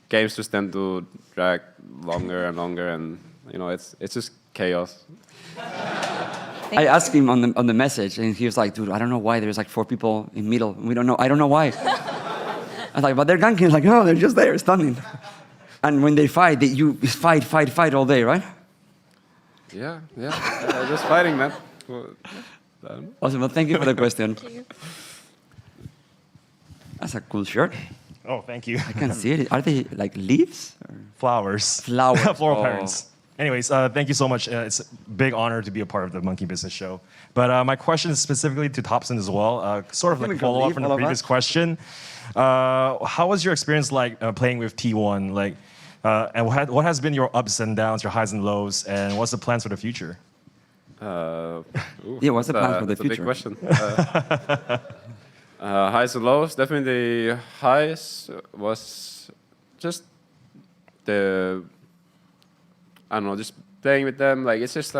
games just tend to drag longer and longer, and it's just chaos. I asked him on the message, and he was like, "Dude, I don't know why there's like 4 people in middle. We don't know. I don't know why." I was like, "But they're ganking." He's like, "No, they're just there, standing." And when they fight, you fight all day, right? Yeah, just fighting, man. Awesome. Well, thank you for the question. That's a cool shirt. Oh, thank you. I can see it. Are they like leaves? Or? Flowers. Flowers. Floral Oh. patterns. Anyways, thank you so much. It's a big honor to be a part of the Monkey Business Show. But my question is specifically to Topson as well, sort of like we can follow up leave from the all of previous us. question. How was your experience like playing with T1? Like, and what has been your ups and downs, your highs and lows, and what's the plans for the future? Yeah, what's the plan for the that's a big future? question. Highs and lows. Definitely highs was just the, I don't know, just playing with them. Like it's just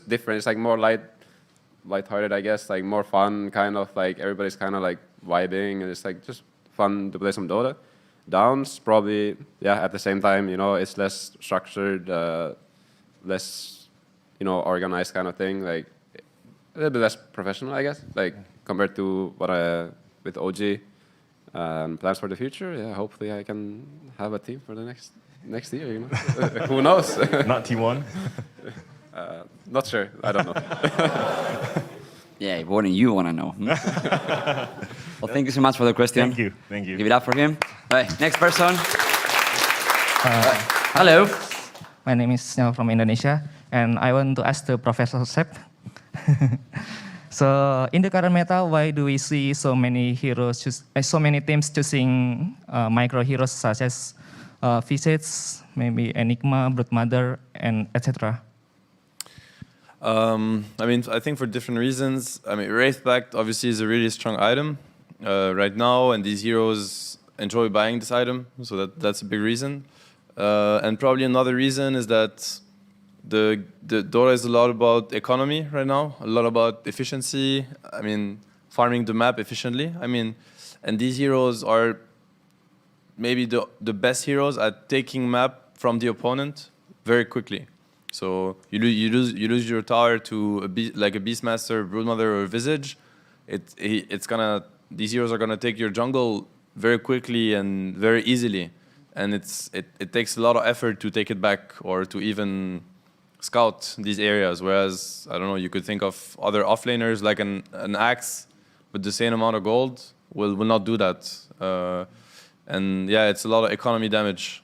different. It's like more lighthearted, I guess. Like more fun, kind of like everybody's kind of like vibing, and it's like just fun to play some Dota. Downs probably, yeah. At the same time, you know, it's less structured, less, you know, organized kind of thing. Like a little bit less professional, I guess. Like compared to what I with OG. Plans for the future, yeah. Hopefully, I can have a team for the next year. You know, who knows? Not T1. Not sure. I don't know. Yeah, what do you want to know? Well, thank you so much for the question. Thank you. Thank you. Give it up for him. Right, next person. Hello. My name is Snell from Indonesia, and I want to ask the Professor Sepp. So, in the current meta, why do we see so many heroes, so many teams choosing micro heroes such as Visage, maybe Enigma, Broodmother, and etc.? I mean, I think for different reasons. I mean, Wraithback obviously is a really strong item right now, and these heroes enjoy buying this item, so that's a big reason. And probably another reason is that the Dota is a lot about economy right now, a lot about efficiency. I mean, farming the map efficiently. I mean, and these heroes are maybe the best heroes at taking map from the opponent very quickly. So you lose your tower to like a Beastmaster, Broodmother, or Visage. These heroes are gonna take your jungle very quickly and very easily, and it takes a lot of effort to take it back or to even scout these areas. Whereas I don't know, you could think of other offlaners like an Axe with the same amount of gold will not do that. And yeah, it's a lot of economy damage.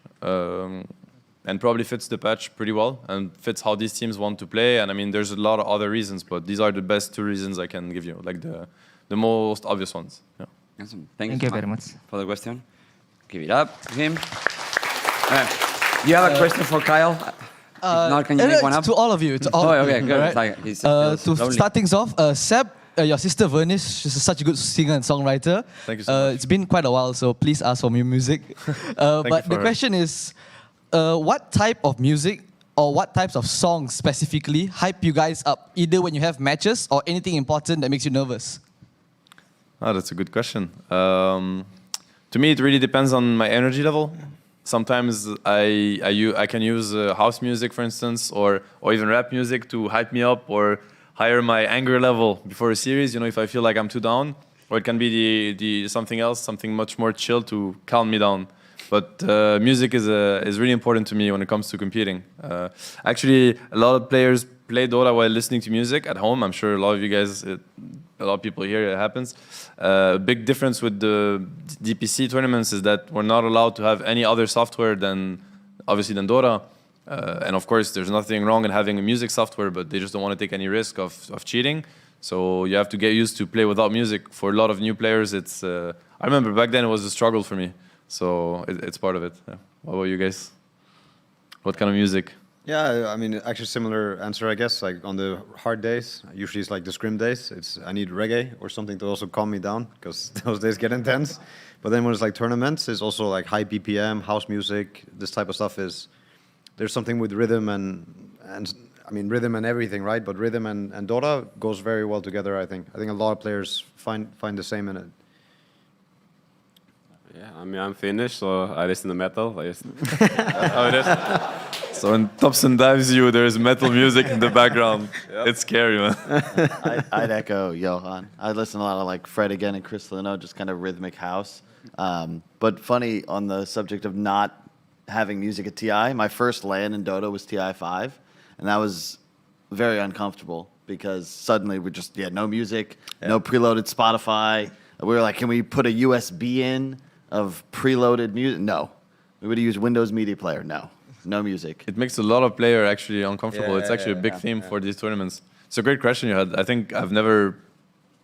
And probably fits the patch pretty well and fits how these teams want to play. And I mean, there's a lot of other reasons, but these are the best two reasons I can give you, like the most obvious ones. Yeah. Awesome. Thank you very much. For the question. Give it up to him. You have a question for Kyle? If not, can you make one up? To all of you. To all Oh, of you, okay, good. right? It's like he's To lonely. start things off, Seb, your sister Vernice, she's such a good singer and songwriter. Thank you so much. It's been quite a while, so please ask for new music. But for the her. question is, what type of music or what types of songs specifically hype you guys up, either when you have matches or anything important that makes you nervous? Oh, that's a good question. To me, it really depends on my energy level. Sometimes I can use house music, for instance, or even rap music to hype me up or higher my anger level before a series. You know, if I feel like I'm too down, or it can be the something else, something much more chill to calm me down. But music is really important to me when it comes to competing. Actually, a lot of players play Dota while listening to music at home. I'm sure a lot of you guys, a lot of people here, it happens. A big difference with the DPC tournaments is that we're not allowed to have any other software than Dota. And of course, there's nothing wrong in having a music software, but they just don't want to take any risk of cheating. So you have to get used to play without music. For a lot of new players, I remember back then it was a struggle for me. So it's part of it. Yeah. What about you guys? What kind of music? Yeah, I mean, actually similar answer, I guess. Like on the hard days, usually it's like the scrim days. I need reggae or something to also calm me down because those days get intense. But then when it's like tournaments, it's also like high BPM, house music. This type of stuff there's something with rhythm and I mean rhythm and everything, right? But rhythm and Dota goes very well together. I think a lot of players find the same in it. Yeah, I mean, I'm Finnish, so I listen to metal. That's how it is. So when Topson dives you, there's metal music in the background. Yep. It's scary, man. I'd echo Johan. I listen a lot of like Fred again and Chris Lino, just kind of rhythmic house. But funny on the subject of not having music at TI, my first LAN in Dota was TI 5, and that was very uncomfortable because suddenly we just no music, no preloaded Spotify. We were like, can we put a USB in of preloaded music? No. We would have used Windows Media Player. No. no music. It makes a lot of players actually uncomfortable. Yeah, It's actually a big yeah. theme for these tournaments. It's a great question you had. I think I've never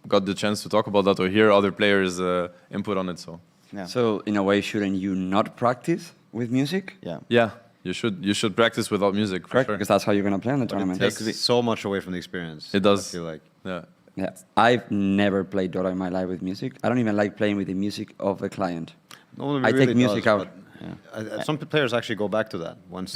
got the chance to talk about that or hear other players' input on it. So Yeah. So in a way, shouldn't you not practice with music? Yeah. yeah, you should practice without music for Correct, sure. because that's how you're gonna play in the It tournament. takes so much away from the experience. It does. I feel like. Yeah. Yeah, I've never played Dota in my life with music. I don't even like playing with the music of the client. No one I really take music does, out. but some players actually go back to that once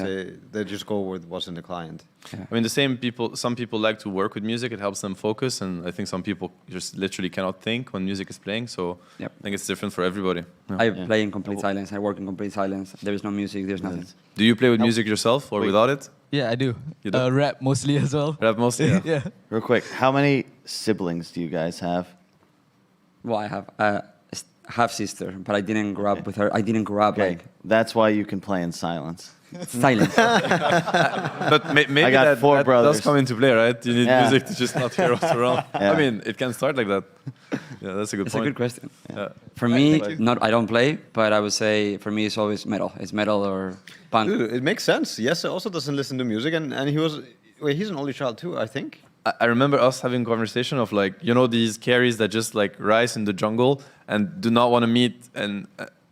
they just go with what's in the client. I mean, the same people. Some people like to work with music; it helps them focus, and I think some people just literally cannot think when music is playing. So Yep. I think it's different for everybody. Yeah. I play in complete silence. I work in complete silence. There is no music. There's nothing. Do you play with music yourself or without it? Yeah, I do. You do? Rap mostly as well. Rap mostly. Yeah. Yeah. Real quick, how many siblings do you guys have? Well, I have a half sister, but I didn't grow up with her. I didn't grow up Okay, like that's why you can play in silence. silence. But maybe I got that, 4 that brothers. does come into play, right? You need Yeah. music to just not hear what's around. Yeah. I mean, it can start like that. Yeah, that's a good It's a point. good question. Yeah. For me, not I don't play, but I would say for me it's always metal. It's metal or punk. Dude, it makes sense. Yes, also doesn't listen to music, and he's an only child too, I think. I remember us having a conversation of like, you know, these carries that just like rise in the jungle and do not want to meet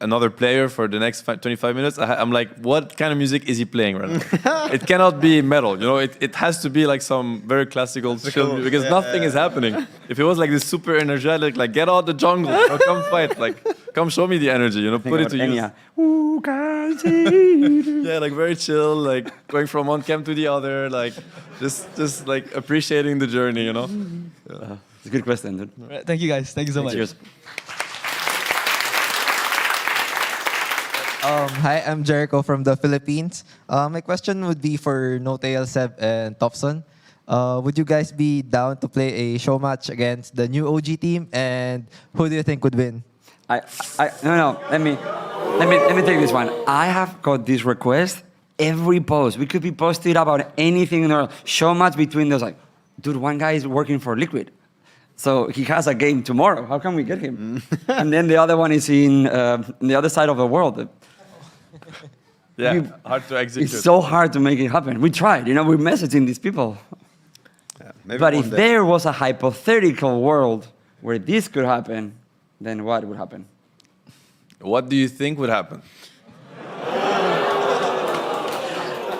another player for the next 25 minutes. I'm like, what kind of music is he playing right now? It cannot be metal, you know. It has to be like some very classical chill music because nothing is happening. If it was like this super energetic, like get out the jungle, you know, come fight, like come show me the energy, you know, put it to use. Enya. Who can see? Yeah, like very chill, like going from one camp to the other, like just like appreciating the journey, you know. It's a good question, dude. Right, thank you guys. Thank you so much. Cheers. Hi, I'm Jericho from the Philippines. My question would be for N0tail, Seb, and Topson. Would you guys be down to play a show match against the new OG team? And who do you think would win? No. Let me take this one. I have got this request every post. We could be posted about anything in the world. Show match between those. Like, dude, one guy is working for Liquid. So he has a game tomorrow. How can we get him? And then the other one is in the other side of the world. Yeah, hard to execute. It's so hard to make it happen. We tried, you know, we're messaging these people. Yeah, maybe But one if day. there was a hypothetical world where this could happen, then what would happen? What do you think would happen?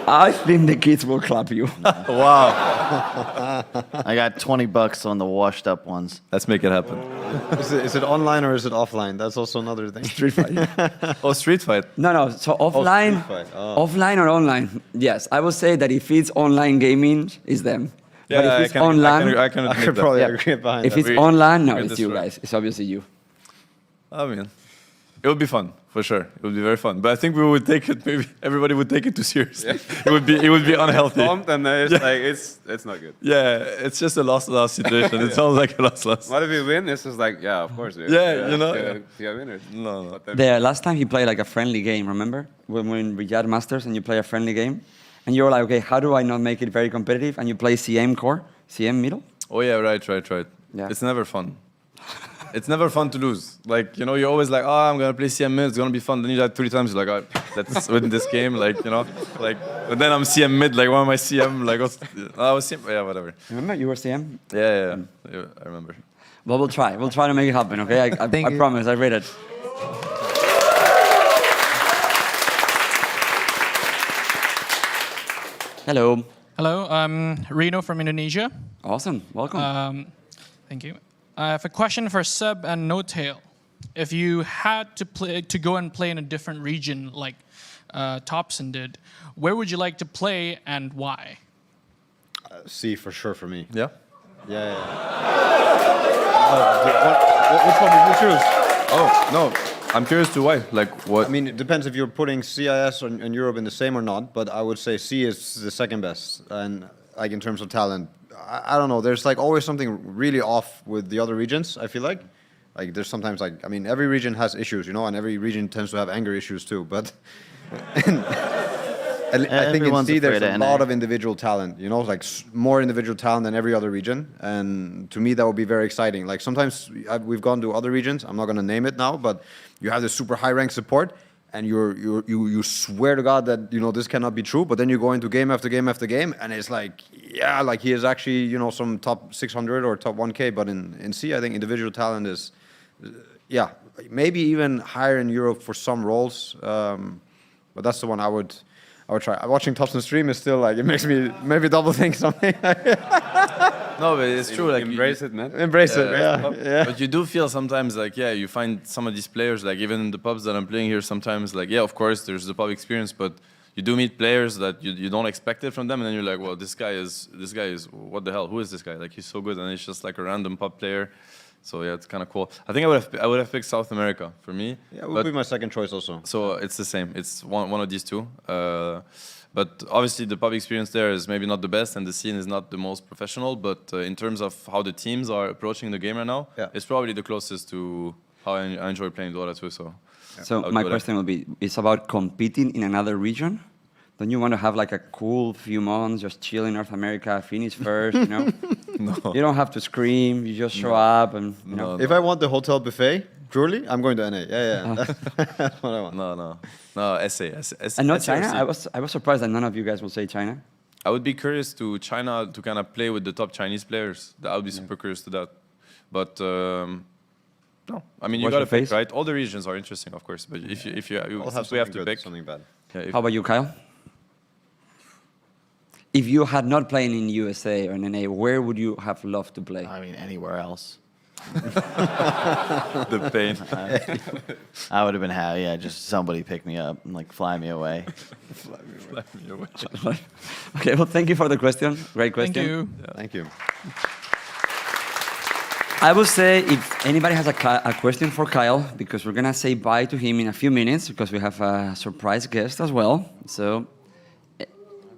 I think the kids will clap you. Wow, I got $20 on the washed up ones. let's make it happen. Is it online or is it offline? That's also another thing. Street fight. Oh, street fight. No. So offline, Street fight. Oh. offline or online? Yes, I would say that if it's online gaming, it's them. Yeah, but if it's I online, I can I admit could that. probably yeah. agree behind if that. it's We- online, no, we're it's you destroyed. guys. It's obviously you. I mean, it would be fun for sure. It would be very fun. But I think we would take it. Maybe everybody would take it too seriously. It would be unhealthy. Pumped and it's like it's not good. Yeah, it's just a loss situation. It sounds like a loss. What if we win? It's just like of course. Yeah, you know, Yeah, winners. No. But then- The last time he played like a friendly game, remember? When we're in Riyadh Masters and you play a friendly game, and you're like, okay, how do I not make it very competitive? And you play CM core, CM middle. Oh yeah, right. Yeah. It's never fun. It's never fun to lose. Like, you know, you're always like, oh, I'm gonna play CM mid, it's gonna be fun. Then you die 3 times, you're like, oh, let's win this game. Like, you know, like, but then I'm CM mid, like, why am I CM? Like, I was CM, yeah, whatever. Remember, you were CM? Yeah, I remember. Well, we'll try. We'll try to make it happen, okay? I Thank you. promise, I read it. Hello. Hello, I'm Reno from Indonesia. Awesome. Welcome. Thank you. I have a question for Seb and N0tail. If you had to go and play in a different region like Topson did, where would you like to play and why? C for sure for me. Yeah? Yeah. Which one would you choose? Oh, no. I'm curious to why. Like, what? I mean, it depends if you're putting CIS and Europe in the same or not, but I would say C is the second best. And like in terms of talent, I don't know. There's like always something really off with the other regions, I feel like. Like there's sometimes like, I mean, every region has issues, you know, and every region tends to have anger issues too, but I think in Everyone's C there's afraid a of lot NA. of individual talent, you know, like more individual talent than every other region. And to me, that would be very exciting. Like sometimes we've gone to other regions, I'm not going to name it now, but you have this super high rank support and you swear to God that this cannot be true, but then you go into game after game after game, and it's like, yeah, like he is actually some top 600 or top 1K, but in C, I think individual talent is, yeah, maybe even higher in Europe for some roles, but that's the one I would try. Watching Topson stream is still like, it makes me maybe double think something. No, but it's true. Like Embrace it, man. Embrace it, yeah. But you do feel sometimes like, yeah, you find some of these players, like even in the pubs that I'm playing here, sometimes like, yeah, of course, there's the pub experience, but you do meet players that you don't expect it from them, and then you're like, well, this guy is, what the hell? Who is this guy? Like, he's so good, and it's just like a random pub player. So yeah, it's kind of cool. I think I would have picked South America for me. Yeah, it would be my second choice also. So it's the same. It's one of these two. But obviously the pub experience there is maybe not the best, and the scene is not the most professional. But in terms of how the teams are approaching the game right now, it's probably the closest to how I enjoy playing Dota too. So my question will be: it's about competing in another region. Don't you want to have like a cool few months, just chill in North America, finish first, No. You don't have to scream, you just show up and, No. If I want the hotel buffet, truly, I'm going to NA. Yeah. That's what I want. No, SA. And not China? I was surprised that none of you guys will say China. I would be curious to China to kind of play with the top Chinese players. I would be super curious to that. But no, I mean, you got to pick, right? All the regions are interesting, of course. But if you since we have to pick something bad. Yeah, How about you, Kyle? If you had not played in USA or in NA, where would you have loved to play? I mean, anywhere else. the pain. I would have been happy. Yeah, just somebody pick me up and like fly me away. Fly me away. Okay, well, thank you for the question. Great question. Thank you. Yeah. Thank you. I will say if anybody has a question for Kyle, because we're going to say bye to him in a few minutes, because we have a surprise guest as well. So,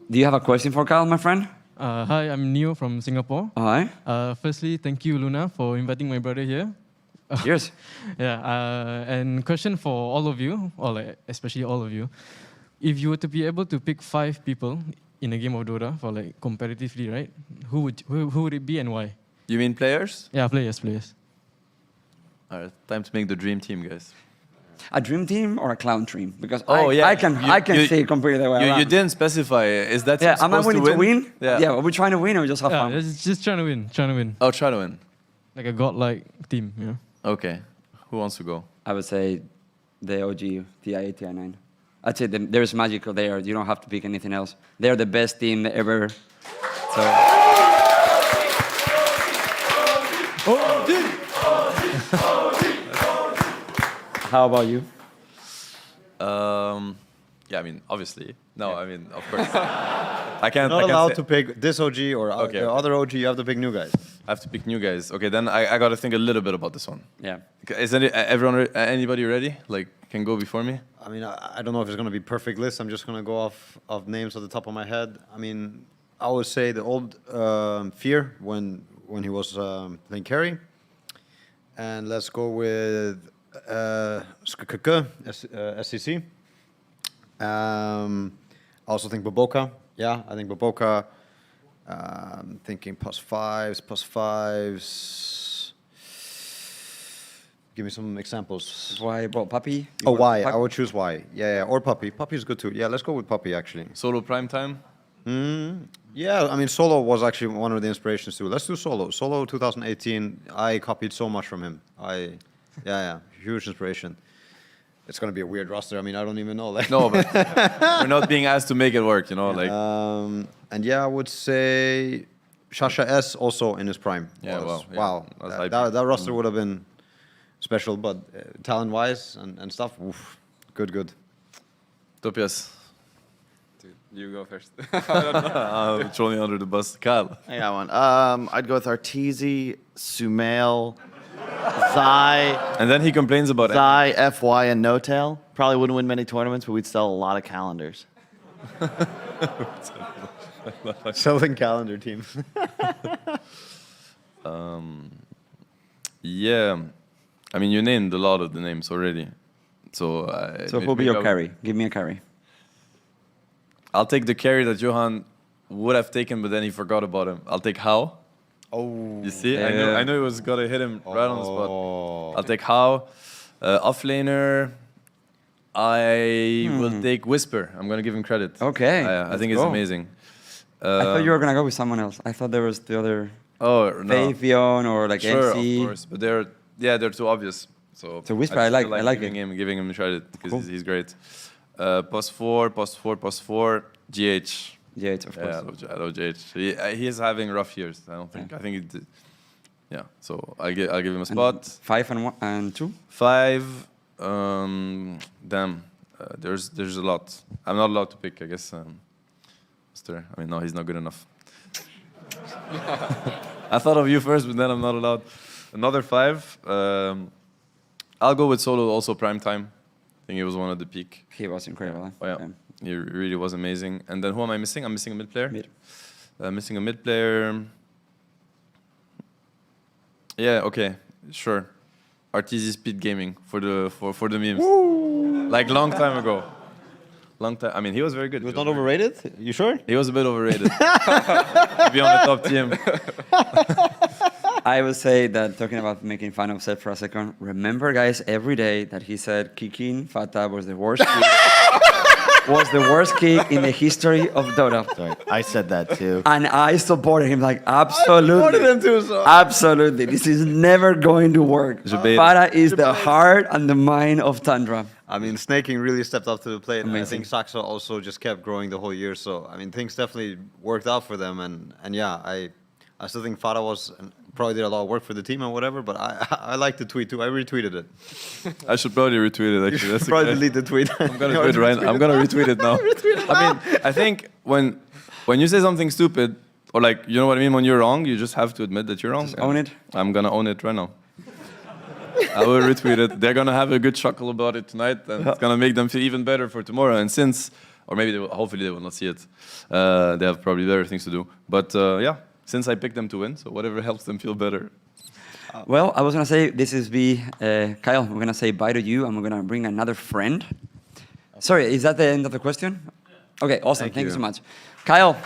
do you have a question for Kyle, my friend? Hi, I'm Neo from Singapore. Hi. Firstly, thank you, Luna, for inviting my brother here. Cheers. And question for all of you, or like especially all of you. If you were to be able to pick 5 people in a game of Dota for like competitively, right? Who would it be and why? You mean players? Yeah, players. All right, time to make the dream team, guys. A dream team or a clown team? Because yeah. I can see completely the way you didn't specify. Is that am I winning to win? Yeah. Are we trying to win or just have fun? Just trying to win. Oh, try to win. Like a godlike team, you know? Okay. Who wants to go? I would say the OG TI8, TI9. I'd say there's magical there. You don't have to pick anything else. They're the best team ever. So. How about you? Yeah, I mean, obviously. No, I mean, of course. I can't. Not allowed to pick this OG or the other OG. You have to pick new guys. I have to pick new guys. Okay, then I got to think a little bit about this one. Yeah. Is anybody ready? Like, can go before me? I mean, I don't know if it's going to be perfect list. I'm just going to go off of names at the top of my head. I mean, I would say the old Fear when he was playing carry. And let's go with SCC. I also think Baboka. Yeah, I think Baboka. Thinking +5s. Give me some examples. Why? Well, Puppy? Why? I would choose Why. Yeah, or Puppy. Puppy is good too. Yeah, let's go with Puppy actually. Solo prime time? Yeah, I mean, Solo was actually one of the inspirations too. Let's do Solo. Solo 2018, I copied so much from him. Yeah, huge inspiration. It's going to be a weird roster. I mean, I don't even know. Like. No, but we're not being asked to make it work, you know? Like. And yeah, I would say Shasha S also in his prime. Yeah, wow. That roster would have been special, but talent-wise and stuff, oof, good. Topias. You go first. I'm throwing under the bus. Kyle. I got one. I'd go with Arteezy, Sumail, Zai. And then he complains about Zai, FY, and N0tail. Probably wouldn't win many tournaments, but we'd sell a lot of calendars. Selling calendar team. Yeah. I mean, you named a lot of the names already. So who'll be your carry? Give me a carry. I'll take the carry that Johan would have taken, but then he forgot about him. I'll take How. Oh. You see? I know he was going to hit him right on the spot. I'll take How. Offlaner. I will take Whisper. I'm gonna give him credit. Okay, I think let's it's go. amazing. I thought you were gonna go with someone else. I thought there was the other Oh no. Favion or like Sure, MC. of course, but they're too obvious. So Whisper, just I feel like giving it. giving him credit because Cool. he's great. Post 4, GH. GH, of course. Yeah, I love GH. He is having rough years. I don't think. I think he did. Yeah, so I'll give him a And spot. 5 and 1 and 2. 5. Damn. There's a lot. I'm not allowed to pick. I guess. Mr. I mean, no, he's not good enough. I thought of you first, but then I'm not allowed. Another 5. I'll go with Solo. Also prime time. I think he was one of the peak. He was incredible. Oh, yeah. He really was amazing. And then who am I missing? I'm missing a mid player. Mid. Missing a mid player. Yeah. Okay. Sure. RTZ Speed Gaming for the memes. Woo! Like long time ago. Long time. I mean, he was very good. He was not overrated? You sure? He was a bit overrated. To be on the top team. I will say that talking about making fun of Seth for a second, remember guys every day that he said kicking Fata was the worst kick, was the worst kick in the history of Dota. Sorry, I said that too. And I supported him like absolutely. I supported him too, so. Absolutely. This is never going to work. Fata is the heart and the mind of Tundra. I mean, Snaking really stepped up to the plate. And I Amazing. think Saxo also just kept growing the whole year. So, I mean, things definitely worked out for them. And yeah, I still think Fata probably did a lot of work for the team and whatever, but I like the tweet too. I retweeted it. I should probably retweet it actually. That's Probably okay. delete the tweet. I'm gonna do it right. I'm gonna retweet it now. I mean, I think when you say something stupid or like you know what I mean, when you're wrong, you just have to admit that you're wrong. Just own it. I'm gonna own it right now. I will retweet it. They're gonna have a good chuckle about it tonight, and it's gonna make them feel even better for tomorrow. And or maybe hopefully they will not see it. They have probably better things to do. But yeah, since I picked them to win, so whatever helps them feel better. Well, I was gonna say this is Kyle. We're gonna say bye to you, and we're gonna bring another friend. Sorry, is that the end of the question? Okay, awesome. Thank you so much, Kyle.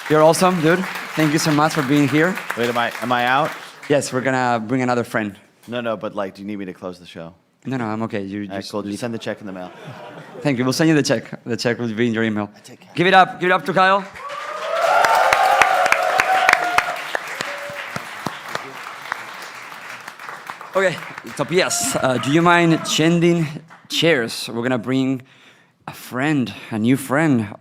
You're awesome, dude. Thank you so much for being here. Wait, am I out? Yes, we're gonna bring another friend. No, but like, do you need me to close the show? No, I'm okay. You All right, just cool. leave. Just send the check in the mail. Thank you. We'll send you the check. The check will be in your email. Give it up to Kyle. Okay, Tobias, do you mind changing chairs? We're gonna bring a new friend,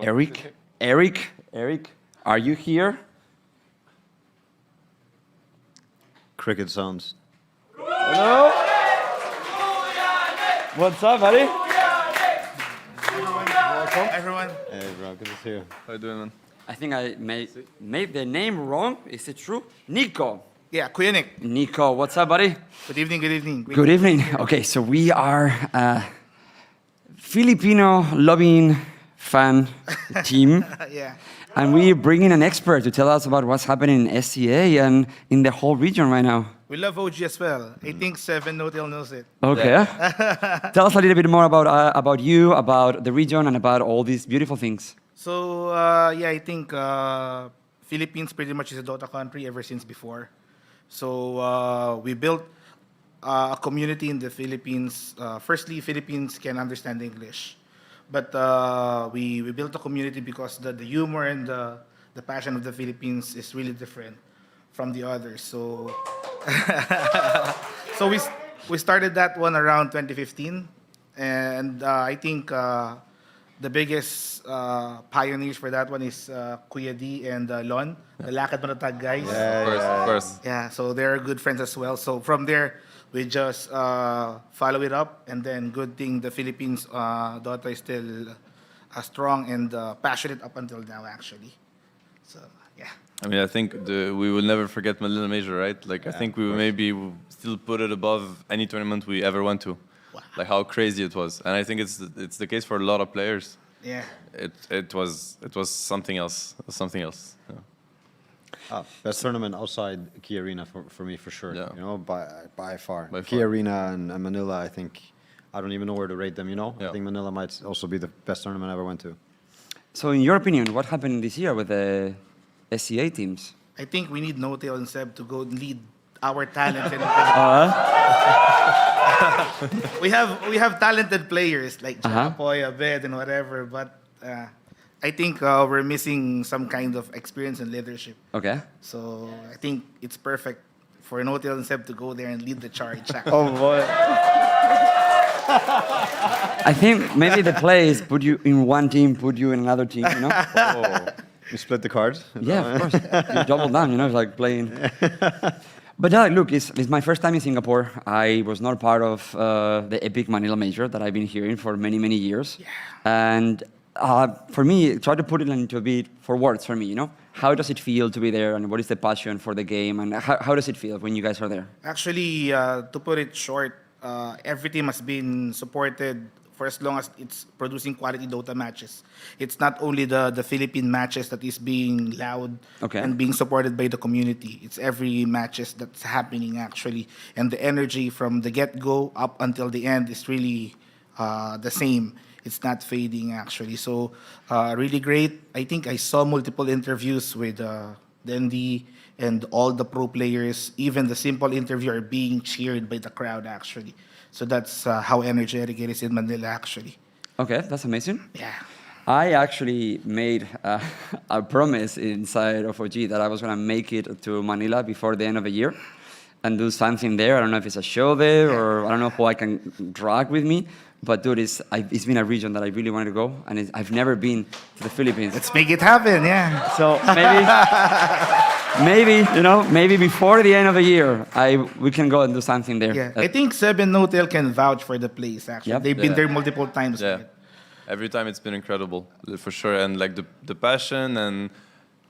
Eric. Eric, are you here? Cricket sounds. Hello. What's up, buddy? Welcome, everyone. Hey, bro, good to see you. How you doing, man? I think I made the name wrong. Is it true? Nico. Yeah, Kuya Nick. Nico, what's up, buddy? Good evening, good evening. Good evening. Okay, so we are a Filipino loving fan team. Yeah. And we're bringing an expert to tell us about what's happening in SCA and in the whole region right now. We love OG as well. I think N0tail knows it. Okay. Tell us a little bit more about you, about the region, and about all these beautiful things. So, yeah, I think Philippines pretty much is a Dota country ever since before. So, we built a community in the Philippines. Firstly, Philippines can understand English. But we built a community because the humor and the passion of the Philippines is really different from the others. So, so we started that one around 2015, and I think the biggest pioneers for that one is Kuya D and Lon, the Lakad Manatag guys. Of course. Yeah, so they're good friends as well. So from there, we just follow it up, and then good thing the Philippines Dota is still strong and passionate up until now, actually. So yeah. I mean, I think we will never forget Manila Major, right? Like, I think we maybe still put it above any tournament we ever went to. Wow. Like how crazy it was, and I think it's the case for a lot of players. Yeah. It was something else. Something else. Yeah. Best tournament outside Key Arena for me, for sure. Yeah. You know, by far. By Key far. Arena and Manila, I think, I don't even know where to rate them, you know? Yeah. I think Manila might also be the best tournament I ever went to. So, in your opinion, what happened this year with the SCA teams? I think we need N0tail and Seb to go lead our talents. We have talented players like Jarapoy, Abed, and whatever, but I think we're missing some kind of experience and leadership. Okay. So I think it's perfect for N0tail and Seb to go there and lead the charge. Oh boy. I think maybe the plays put you in one team, put you in another team, you know? Oh. You split the cards? Yeah, of course. You double down, you know, it's like playing. But yeah, look, it's my first time in Singapore. I was not part of the epic Manila Major that I've been hearing for many, many years. Yeah. And for me, try to put it into a bit for words for me, you know? How does it feel to be there, and what is the passion for the game, and how does it feel when you guys are there? Actually, to put it short, every team has been supported for as long as it's producing quality Dota matches. It's not only the Philippine matches that is being loud and being supported by the community. It's every matches that's happening actually. And the energy from the get-go up until the end is really the same. It's not fading actually. So really great. I think I saw multiple interviews with Dendi and all the pro players. Even the simple interview are being cheered by the crowd actually. So that's how energetic it is in Manila, actually. Okay, that's amazing. Yeah. I actually made a promise inside of OG that I was going to make it to Manila before the end of the year and do something there. I don't know if it's a show there or I don't know who I can drag with me. But dude, it's been a region that I really wanted to go, and I've never been to the Philippines. Let's make it happen, yeah. So maybe before the end of the year, we can go and do something there. Yeah, I think Seb and N0tail can vouch for the place. Actually, they've been there multiple times. Yeah, every time it's been incredible for sure, and like the passion and.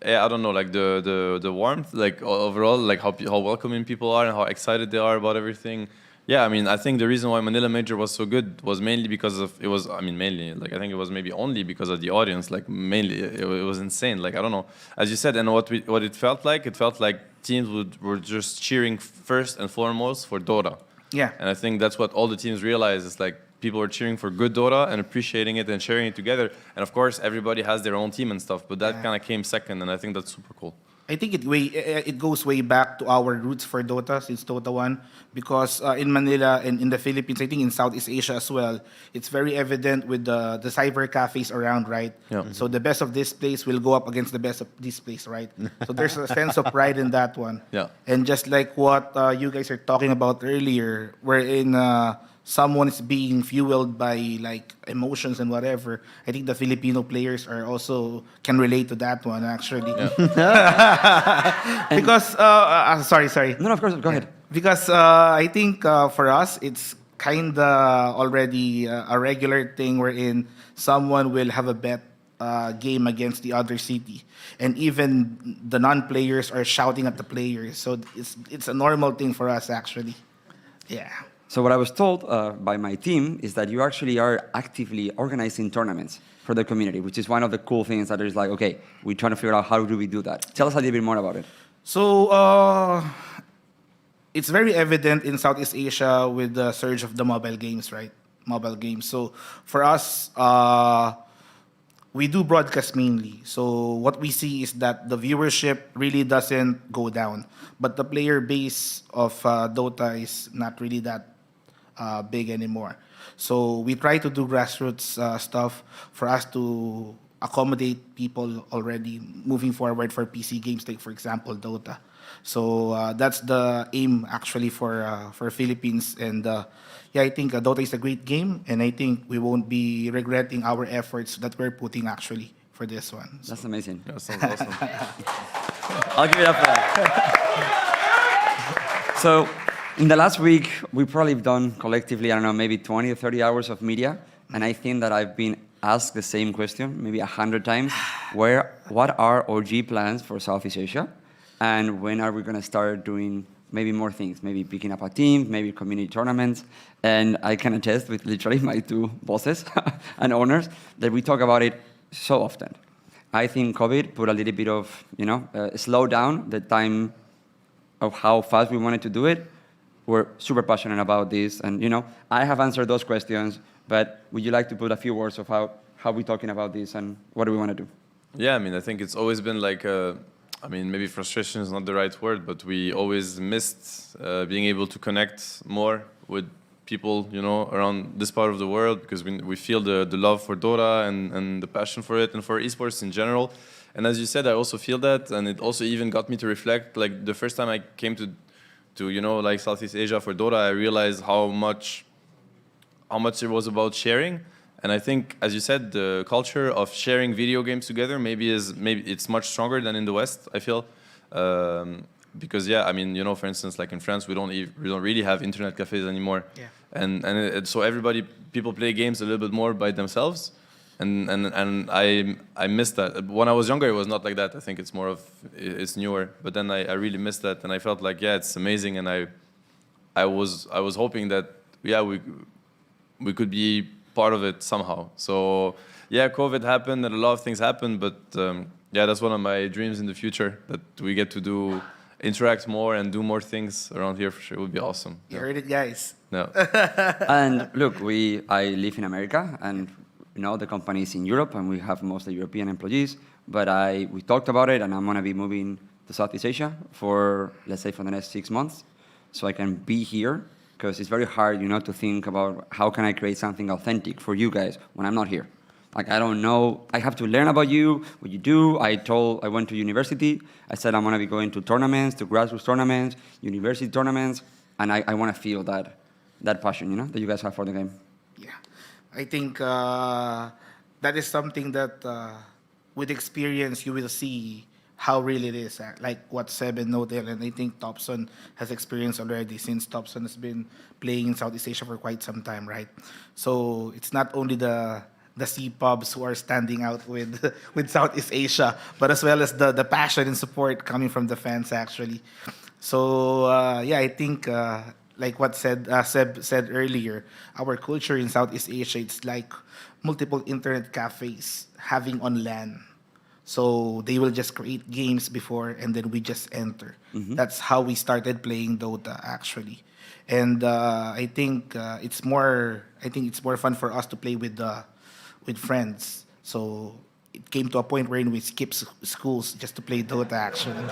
Yeah, I don't know, like the warmth, like overall, like how welcoming people are and how excited they are about everything. Yeah, I mean, I think the reason why Manila Major was so good was mainly because of, I think it was maybe only because of the audience, like mainly, it was insane, like, I don't know. As you said, and what it felt like teams were just cheering first and foremost for Dota. Yeah. And I think that's what all the teams realized, is like, people were cheering for good Dota and appreciating it and sharing it together. And of course, everybody has their own team and stuff, but that kind of came second, and I think that's super cool. I think it goes way back to our roots for Dota since Dota 1, because in Manila and in the Philippines, I think in Southeast Asia as well, it's very evident with the cyber cafes around, right? Yeah. So the best of this place will go up against the best of this place, right? So there's a sense of pride in that one. Yeah. And just like what you guys are talking about earlier, wherein someone is being fueled by like emotions and whatever, I think the Filipino players are also can relate to that one actually. Because sorry. No, of course, go ahead. Because I think for us it's kind of already a regular thing wherein someone will have a bet game against the other city, and even the non-players are shouting at the players. So it's a normal thing for us actually. Yeah. So what I was told by my team is that you actually are actively organizing tournaments for the community, which is one of the cool things that is like, okay, we're trying to figure out how do we do that. Tell us a little bit more about it. So it's very evident in Southeast Asia with the surge of the mobile games, right? Mobile games. So for us, we do broadcast mainly. So what we see is that the viewership really doesn't go down, but the player base of Dota is not really that big anymore. So we try to do grassroots stuff for us to accommodate people already moving forward for PC games, like for example Dota. So that's the aim actually for Philippines, and yeah, I think Dota is a great game, and I think we won't be regretting our efforts that we're putting actually for this one. So. That's amazing. That sounds awesome. I'll give it up for that. So in the last week, we probably done collectively, I don't know, maybe 20 or 30 hours of media, and I think that I've been asked the same question maybe 100 times. What are OG plans for Southeast Asia? And when are we going to start doing maybe more things, maybe picking up a team, maybe community tournaments? And I can attest with literally my two bosses and owners that we talk about it so often. I think COVID put a little bit of, slow down the time of how fast we wanted to do it. We're super passionate about this, and I have answered those questions, but would you like to put a few words of how we're talking about this and what do we want to do? Yeah, I mean, I think it's always been like I mean, maybe frustration is not the right word, but we always missed being able to connect more with people, you know, around this part of the world, because we feel the love for Dota and the passion for it and for esports in general. And as you said, I also feel that, and it also even got me to reflect. Like the first time I came to you know, like Southeast Asia for Dota, I realized how much it was about sharing. And I think, as you said, the culture of sharing video games together maybe it's much stronger than in the West, I feel. Because yeah, I mean, you know, for instance, like in France, we don't really have internet cafes anymore. Yeah. And so people play games a little bit more by themselves. And I miss that. When I was younger, it was not like that. I think it's newer. But then I really missed that, and I felt like, yeah, it's amazing. And I was hoping that, yeah, we could be part of it somehow. So yeah, COVID happened and a lot of things happened, but yeah, that's one of my dreams in the future, that we get to interact more and do more things around here for sure. It would be awesome. You heard it, guys. No. And look, I live in America, and you know, the company is in Europe, and we have mostly European employees, but we talked about it, and I'm gonna be moving to Southeast Asia for, let's say, for the next 6 months, so I can be here. Because it's very hard, you know, to think about how can I create something authentic for you guys when I'm not here. Like, I don't know, I have to learn about you, what you do. I went to university. I said I'm gonna be going to tournaments, to grassroots tournaments, university tournaments, and I wanna feel that passion, you know, that you guys have for the game. Yeah, I think that is something that with experience you will see how real it is, like what Seb and N0tail, and I think Topson has experienced already, since Topson has been playing in Southeast Asia for quite some time, right? So it's not only the C pubs who are standing out with Southeast Asia, but as well as the passion and support coming from the fans, actually. So yeah, I think like what Seb said earlier, our culture in Southeast Asia, it's like multiple internet cafes having on LAN. So they will just create games before, and then we just enter. Mm-hmm. That's how we started playing Dota, actually. And I think it's more fun for us to play with friends. So it came to a point wherein we skip schools just to play Dota, actually.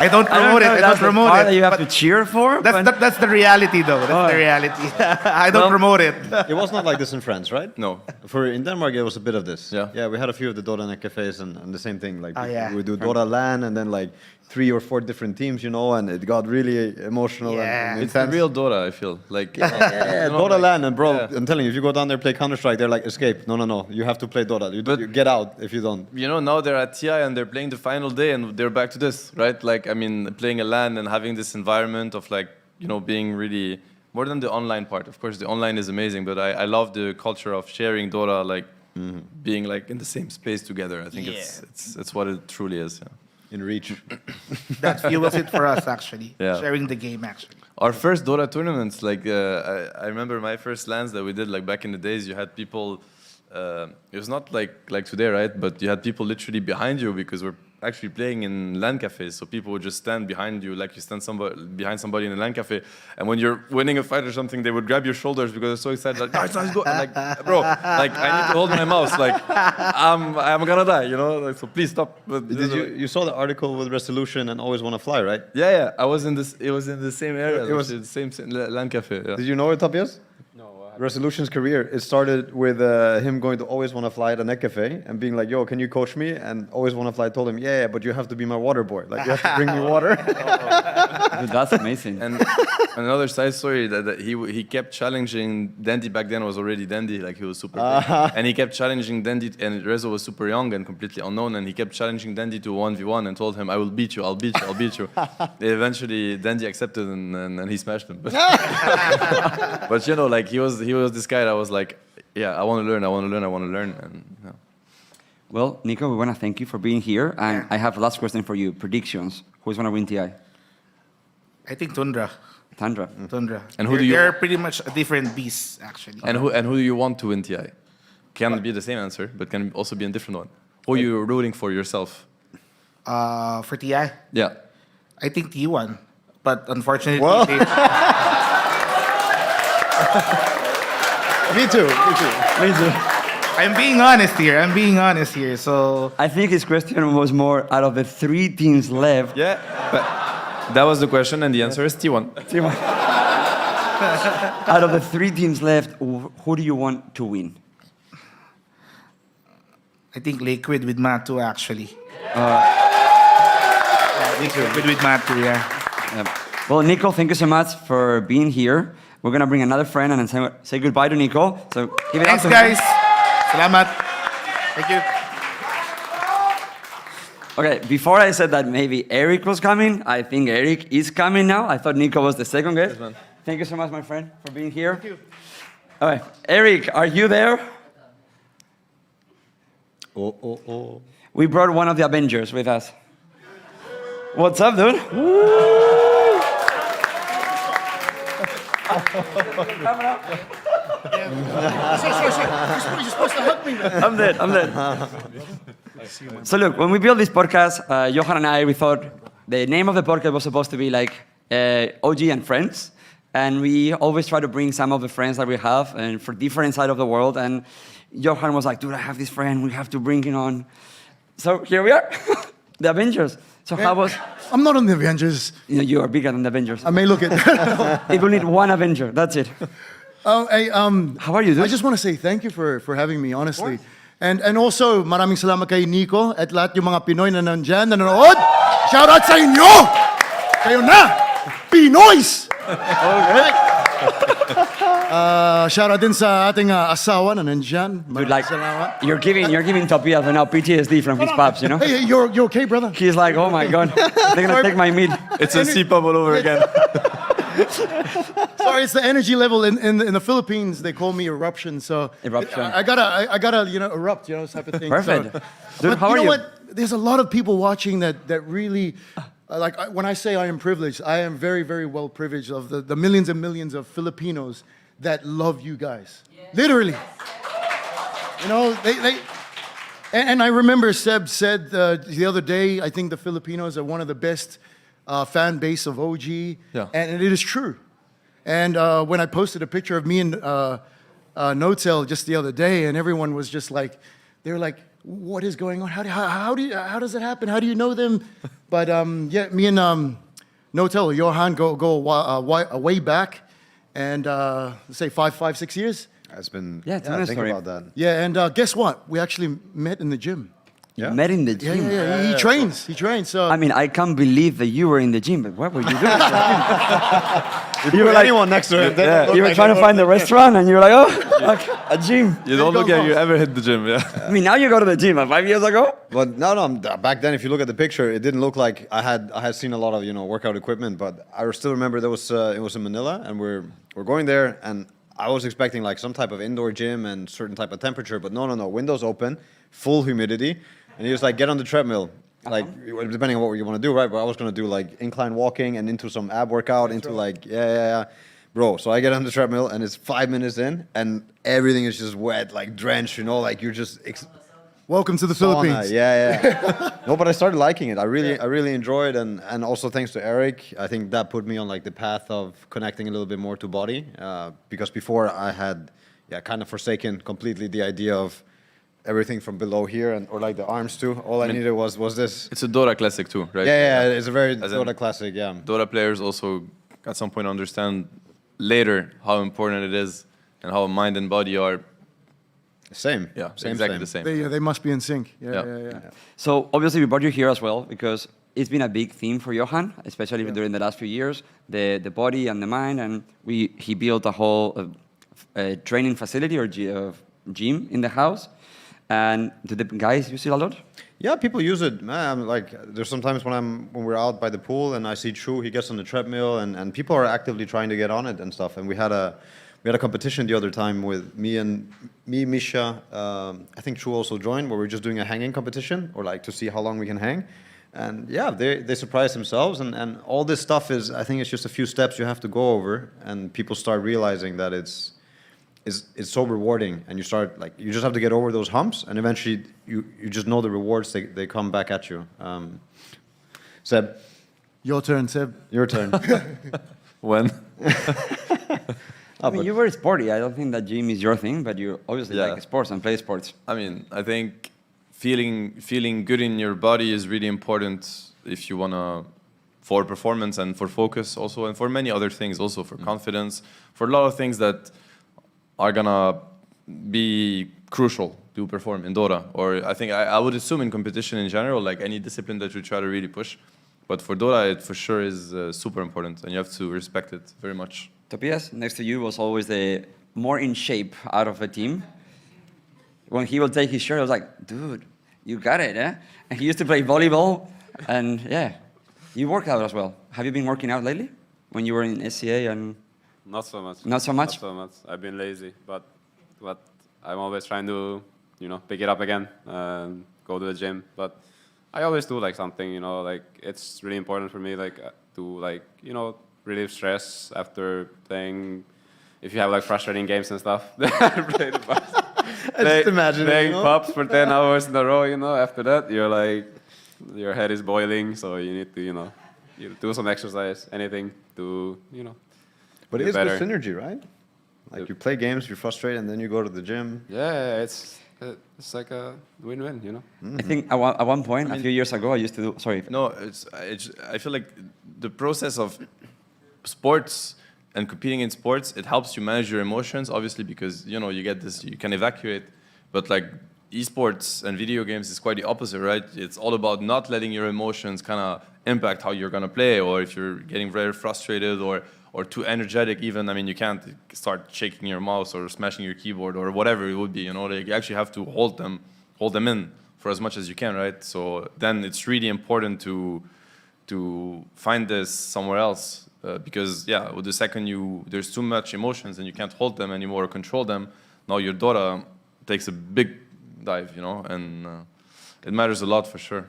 I don't promote it. I don't promote it. That you have to cheer for. That's the reality, though. That's the reality. I don't promote it. It was not like this in France, right? No. In Denmark, it was a bit of this. Yeah. Yeah, we had a few of the Dota net cafes and the same thing. Like yeah. we do Dota LAN and then like 3 or 4 different teams, you know, and it got really emotional. Yeah. And It's the real Dota, I feel. Like yeah, Dota LAN, and bro, I'm telling you, if you go down there play Counter-Strike, they're like, escape. No, you have to play Dota. You get out if you don't. You know, now they're at TI and they're playing the final day and they're back to this, right? Like, I mean, playing a LAN and having this environment of like, you know, being really, more than the online part. Of course, the online is amazing, but I love the culture of sharing Dota, like being like in the same space together. I think it's what it truly is. Yeah. In reach. That fuels it for us, actually. Yeah. Sharing the game, actually. Our first Dota tournaments, like I remember my first LANs that we did, like back in the days, you had people, it was not like today, right? But you had people literally behind you because we're actually playing in LAN cafes. So people would just stand behind you, like you stand behind somebody in a LAN cafe. And when you're winning a fight or something, they would grab your shoulders because they're so excited. Like, nice, go. And like, bro, like I need to hold my mouse. Like, I'm gonna die, you know. Like, so please stop. But, you saw the article with Resolution and Always Wanna Fly, right? Yeah. I was in this. It was in the same area. It was the same LAN cafe. Yeah. Did you know it, Topias? No. Resolution's career, it started with him going to Always Wanna Fly at a net cafe and being like, yo, can you coach me? And Always Wanna Fly told him, yeah, but you have to be my water boy. Like, you have to bring me water. Dude, that's amazing. And another side story that he kept challenging Dandy. Back then was already Dandy, like he was super big. And he kept challenging Dandy, and Rezo was super young and completely unknown, and he kept challenging Dandy to 1v1 and told him, I will beat you, I'll beat you. Eventually, Dandy accepted and he smashed him. But you know, like he was this guy that was like, yeah, I want to learn. And yeah. Well, Nico, we want to thank you for being here. And I have a last question for you. Predictions. Who's going to win TI? I think Tundra. Tundra. And who do you? They're pretty much different beasts, actually. And who do you want to win TI? Can be the same answer, but can also be a different one. Who are you rooting for yourself? For TI? Yeah. I think T1. But unfortunately, Me too. I'm being honest here. I'm being honest here. So I think his question was more out of the 3 teams left. Yeah, but that was the question, and the answer is T1. Out of the 3 teams left, who do you want to win? I think Liquid with Matu actually. Liquid with Matu, yeah. Well, Nico, thank you so much for being here. We're gonna bring another friend and say goodbye to Nico. So give it Thanks, up to him. guys. Salamat. Thank you. Okay, before I said that maybe Eric was coming, I think Eric is coming now. I thought Nico was the second guest. Yes, man. Thank you so much, my friend, for being here. Thank you. All right, Eric, are you there? Oh. We brought one of the Avengers with us. What's up, dude? You're supposed to hug me. I'm dead. So look, when we built this podcast, Johan and I, we thought the name of the podcast was supposed to be like OG and Friends. And we always try to bring some of the friends that we have and for different side of the world. And Johan was like, dude, I have this friend. We have to bring him on. So here we are, the Avengers. So how was... I'm not on the Avengers. You are bigger than the Avengers. I may look it. It will need one Avenger. That's it. Oh, hey, how are you, dude? I just want to say thank you for having me, honestly. And also, maraming salamat kay Nico at lahat yung mga Pinoy na nandyan, na nanonood. Shout out sa inyo! Kayo na! Pinoys! Okay. Shout out din sa ating asawa na nandyan. Dude, like, you're giving Topias now PTSD from his pops, you know? Hey, you're okay, brother? He's like, oh my God, they're gonna take my meat. It's a C-pub all over again. Sorry, it's the energy level in the Philippines. They call me eruption. So Eruption. I gotta erupt, type of thing. Perfect. So, Dude, but how are you you? know what? There's a lot of people watching that really. When I say I am privileged, I am very, very well privileged of the millions and millions of Filipinos that love you guys. Literally. And I remember Seb said the other day, I think the Filipinos are one of the best fan base of OG. Yeah. And it is true. And when I posted a picture of me and N0tail just the other day, and everyone was just like, they were like, what is going on? How does it happen? How do you know them? But yeah, me and N0tail, Johan go way back, and say 5, 6 years. It's been, Yeah, tell me a think story. about that. Yeah, and guess what? We actually met in the gym. You met in the gym. Yeah. He trains. So I mean, I can't believe that you were in the gym, but what were you doing? You were anyone next to him. You were trying to find the restaurant, and you were like, oh, like, a gym. You don't look like you ever hit the gym, yeah. I mean, now you go to the gym. 5 years ago? But no, back then, if you look at the picture, it didn't look like I had seen a lot of workout equipment. But I still remember it was in Manila, and we're going there, and I was expecting like some type of indoor gym and certain type of temperature, but no, windows open, full humidity, and he was like, get on the treadmill. Like, depending on what you want to do, right? But I was going to do like incline walking and into some ab workout, Bro, so I get on the treadmill and it's 5 minutes in and everything is just wet, like drenched, like you're just... Welcome to the sauna. Philippines. Yeah. No, but I started liking it. I really enjoyed it. And also thanks to Eric, I think that put me on like the path of connecting a little bit more to body. Because before I had kind of forsaken completely the idea of everything from below here or like the arms too. All I needed was this. It's a Dota classic too, right? Yeah, it's a very Dota classic, yeah. Dota players also at some point understand later how important it is and how mind and body are same. Yeah, same. The same. They must be in sync. Yeah. So obviously we brought you here as well because it's been a big theme for Johan, especially during the last few years, the body and the mind, and he built a whole training facility or gym in the house. And do the guys use it a lot? Yeah, people use it. Man, like there's sometimes when we're out by the pool and I see Chu, he gets on the treadmill, and people are actively trying to get on it and stuff. And we had a competition the other time with me, Misha. I think Chu also joined, where we're just doing a hanging competition, or like to see how long we can hang. And yeah, they surprised themselves. And all this stuff I think it's just a few steps you have to go over, and people start realizing that it's so rewarding, and you just have to get over those humps, and eventually you just know the rewards, they come back at you. Seb. Your turn, Seb. Your turn. When? I mean, you're very sporty. I don't think that gym is your thing, but you obviously Yeah. like sports and play sports. I mean, I think feeling good in your body is really important if you wanna for performance and for focus also, and for many other things also, for confidence, for a lot of things that are gonna be crucial to perform in Dota. Or I think I would assume in competition in general, like any discipline that you try to really push. But for Dota, it for sure is super important, and you have to respect it very much. Tobias, next to you, was always the more in shape out of the team. When he would take his shirt, I was like, dude, you got it, eh? And he used to play volleyball, and yeah, you work out as well. Have you been working out lately? When you were in SCA and... Not so much. Not so much? Not so much. I've been lazy, but I'm always trying to, pick it up again and go to the gym. But I always do like something, like it's really important for me, like to relieve stress after playing. If you have like frustrating games and stuff, play the bus. I just imagine playing pubs for 10 hours in a row. After that you're like, your head is boiling, so you need to, you do some exercise, anything to, But it do is better. good synergy, right? Like you play games, you're frustrated, and then you go to the gym. Yeah, it's like a win-win, I think at one point, a few years ago, I used to do... Sorry. No, I feel like the process of sports and competing in sports, it helps you manage your emotions, obviously, because, you get this, you can evacuate. But like esports and video games is quite the opposite, right? It's all about not letting your emotions kind of impact how you're going to play, or if you're getting very frustrated or too energetic even. I mean, you can't start shaking your mouse or smashing your keyboard or whatever it would be, Like you actually have to hold them in for as much as you can, right? So then it's really important to find this somewhere else. Because with the second there's too much emotions and you can't hold them anymore or control them, now your Dota takes a big dive, and it matters a lot for sure.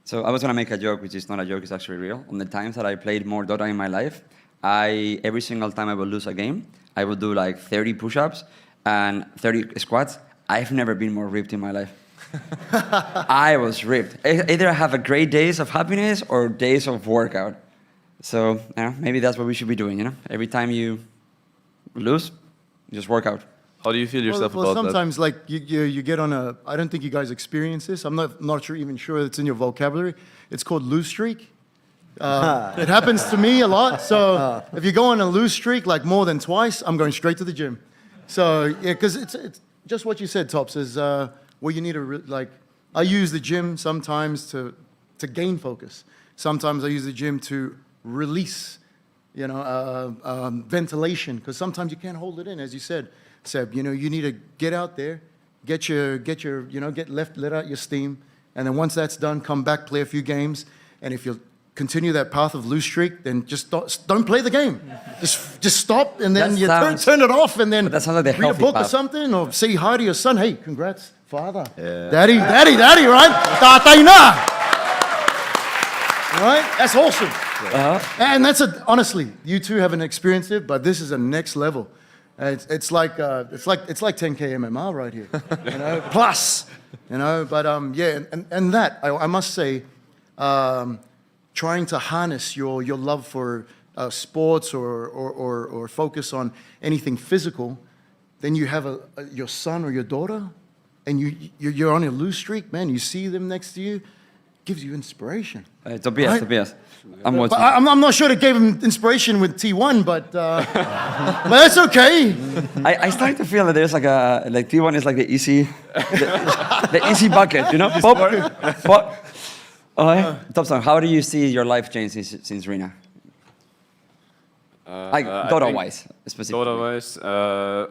So I was gonna make a joke, which is not a joke, it's actually real. On the times that I played more Dota in my life, every single time I would lose a game, I would do like 30 push-ups and 30 squats. I've never been more ripped in my life. I was ripped. Either I have a great days of happiness or days of workout. So maybe that's what we should be doing, Every time you lose, just work out. How do you feel yourself well, about sometimes, like, you get on a... I don't think you guys experience this. I'm not even sure it's in your vocabulary. It's called lose streak. It happens to me a lot. So if you go on a lose streak, like more than twice, I'm going straight to the gym. So, yeah, because it's just what you said, Tops, is where you need to, I use the gym sometimes to gain focus. Sometimes I use the gym to release, ventilation, because sometimes you can't hold it in, as you said, Seb. You need to get out there, let out your steam, and then once that's done, come back, play a few games, and if you continue that path of lose streak, then just don't play the game. Just stop, and then turn it off, and then read a book or something, or say hi to your son. Hey, congrats, father. Yeah. Daddy, right? Tatay na. Right? That's awesome. And honestly, you two haven't experienced it, but this is a next level. It's like 10K MMR right here, plus, But and that I must say, trying to harness your love for sports or focus on anything physical, then you have your son or your daughter, and you're on a lose streak, man. You see them next to you, gives you inspiration. Tobias, right? I'm watching. I'm not sure it gave him inspiration with T1, but that's okay. I started to feel that there's like T1 is like the easy, the easy bucket, Pop. Topson, how do you see your life change since Rena? Dota-wise, specifically. Dota-wise,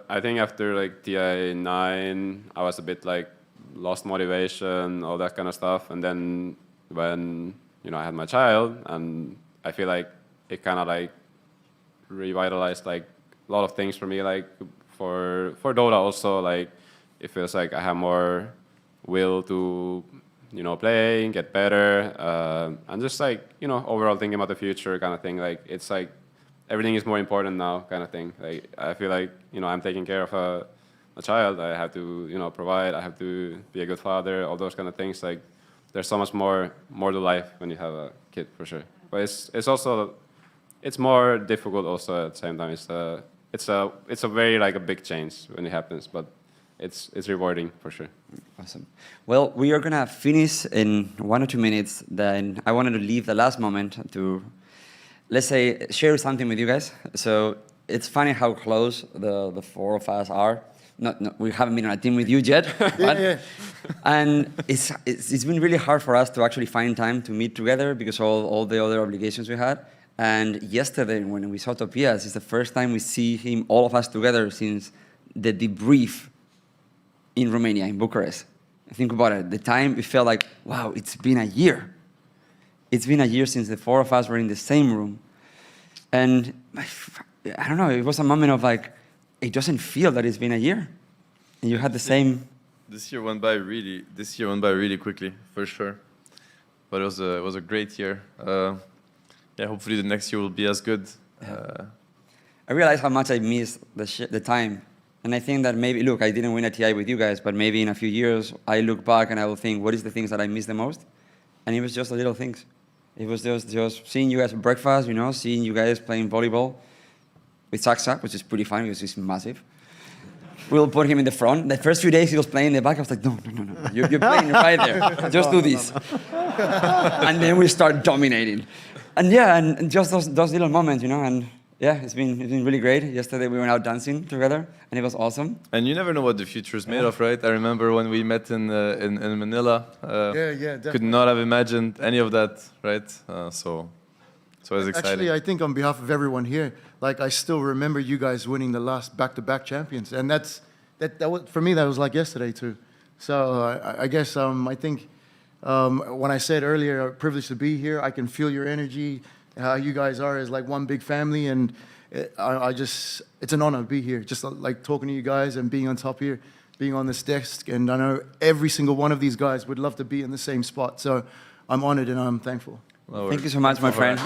I think after like TI9, I was a bit like lost motivation, all that kind of stuff, and then when I had my child, and I feel like it kind of like revitalized like a lot of things for me, like for Dota also, like it feels like I have more will to play, get better, and just like overall thinking about the future kind of thing. Like it's like everything is more important now kind of thing. Like I feel like I'm taking care of a child. I have to provide. I have to be a good father. All those kind of things. Like there's so much more to life when you have a kid, for sure. But it's also more difficult also at the same time. It's it's a very like a big change when it happens, but it's rewarding for sure. Awesome. Well, we are gonna finish in 1 or 2 minutes. Then I wanted to leave the last moment to, let's say, share something with you guys. So it's funny how close the four of us are. We haven't been on a team with you yet, but, and it's been really hard for us to actually find time to meet together because all the other obligations we had. And yesterday, when we saw Topias, it's the first time we see him, all of us together, since the debrief in Romania, in Bucharest. Think about it. The time it felt like, wow, it's been a year. It's been a year since the four of us were in the same room. And I don't know, it was a moment of like, it doesn't feel that it's been a year. And you had the same. This year went by really quickly, for sure. But it was a great year. Yeah, hopefully the next year will be as good. I realized how much I missed the time. And I think that maybe, look, I didn't win a TI with you guys, but maybe in a few years, I look back and I will think, what is the things that I miss the most? And it was just the little things. It was just seeing you guys at breakfast, you know, seeing you guys playing volleyball with Saksa, which is pretty fun because he's massive. We'll put him in the front. The first few days he was playing in the back. I was like, no. You're playing right there. Just do this. And then we start dominating. And yeah, and just those little moments, you know, and yeah, it's been really great. Yesterday we went out dancing together, and it was awesome. And you never know what the future is made of, right? I remember when we met in Manila. Definitely. Could not have imagined any of that, right? So it was exciting. Actually, I think on behalf of everyone here, like I still remember you guys winning the last back-to-back champions, and that was, for me, that was like yesterday too. So I guess I think when I said earlier, privileged to be here, I can feel your energy. How you guys are is like one big family, and it's an honor to be here. Just like talking to you guys and being on top here, being on this desk, and I know every single one of these guys would love to be in the same spot. So I'm honored and I'm thankful. Thank you so much, my friend.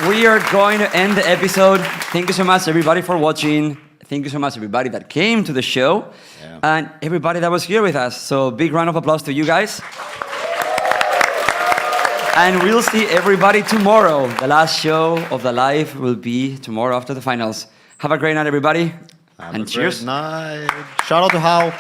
We are going to end the episode. Thank you so much, everybody, for watching. Thank you so much, everybody that came to the show, and everybody that was here with us. So big round of applause to you guys. And we'll see everybody tomorrow. The last show of the live will be tomorrow after the finals. Have a great night, everybody. And cheers. Great night. Shout out to Hao.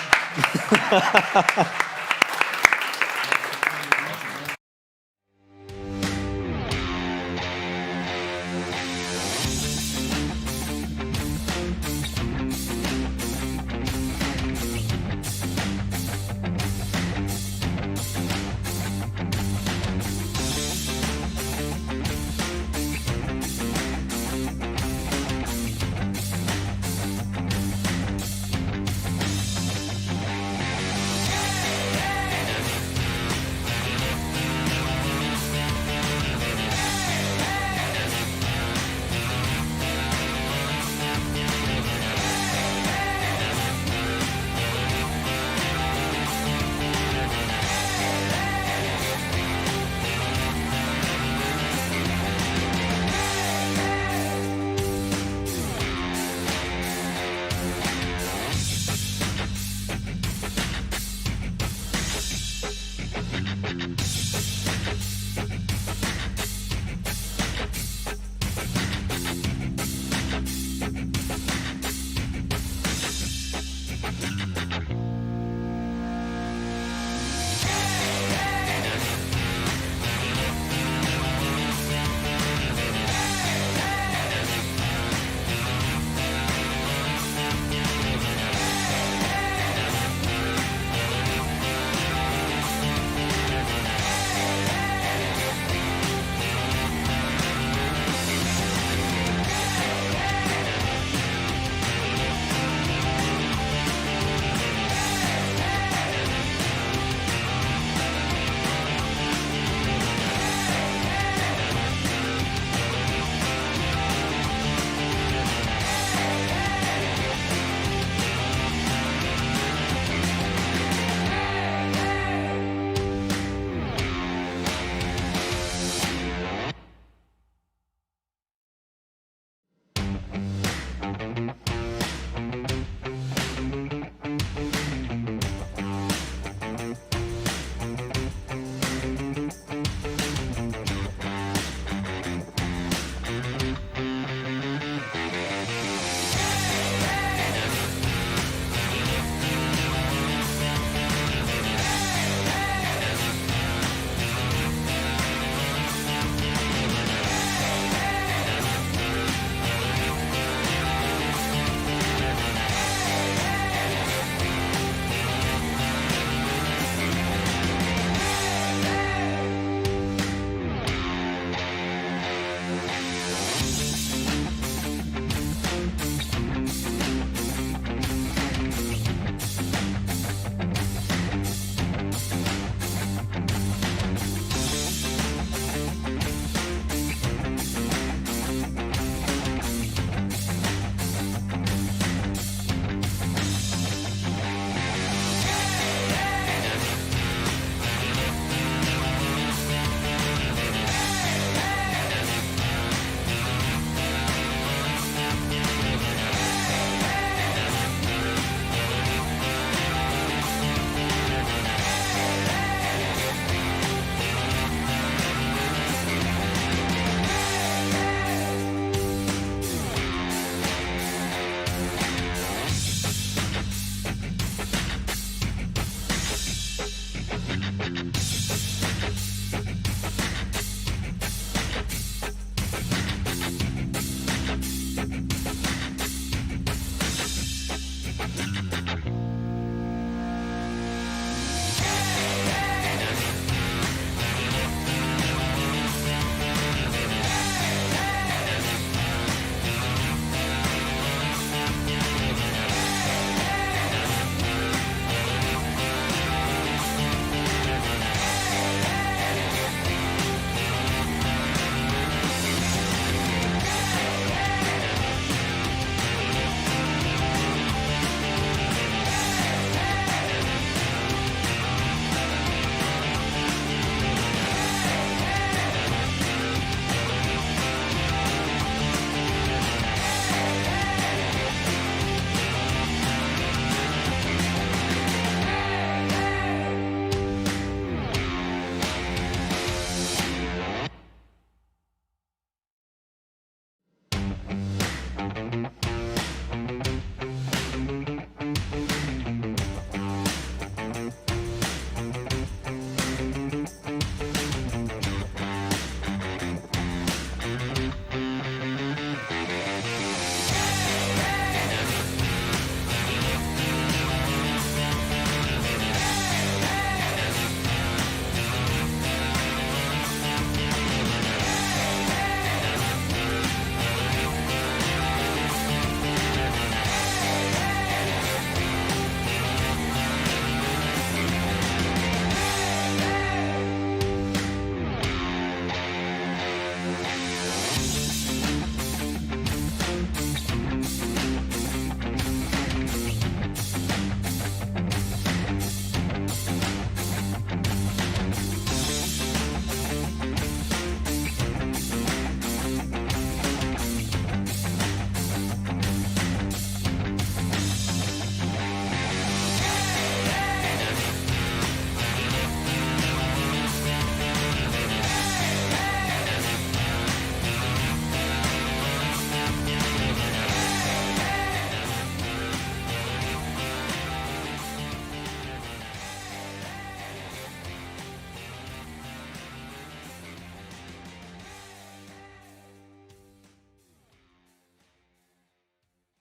Bye.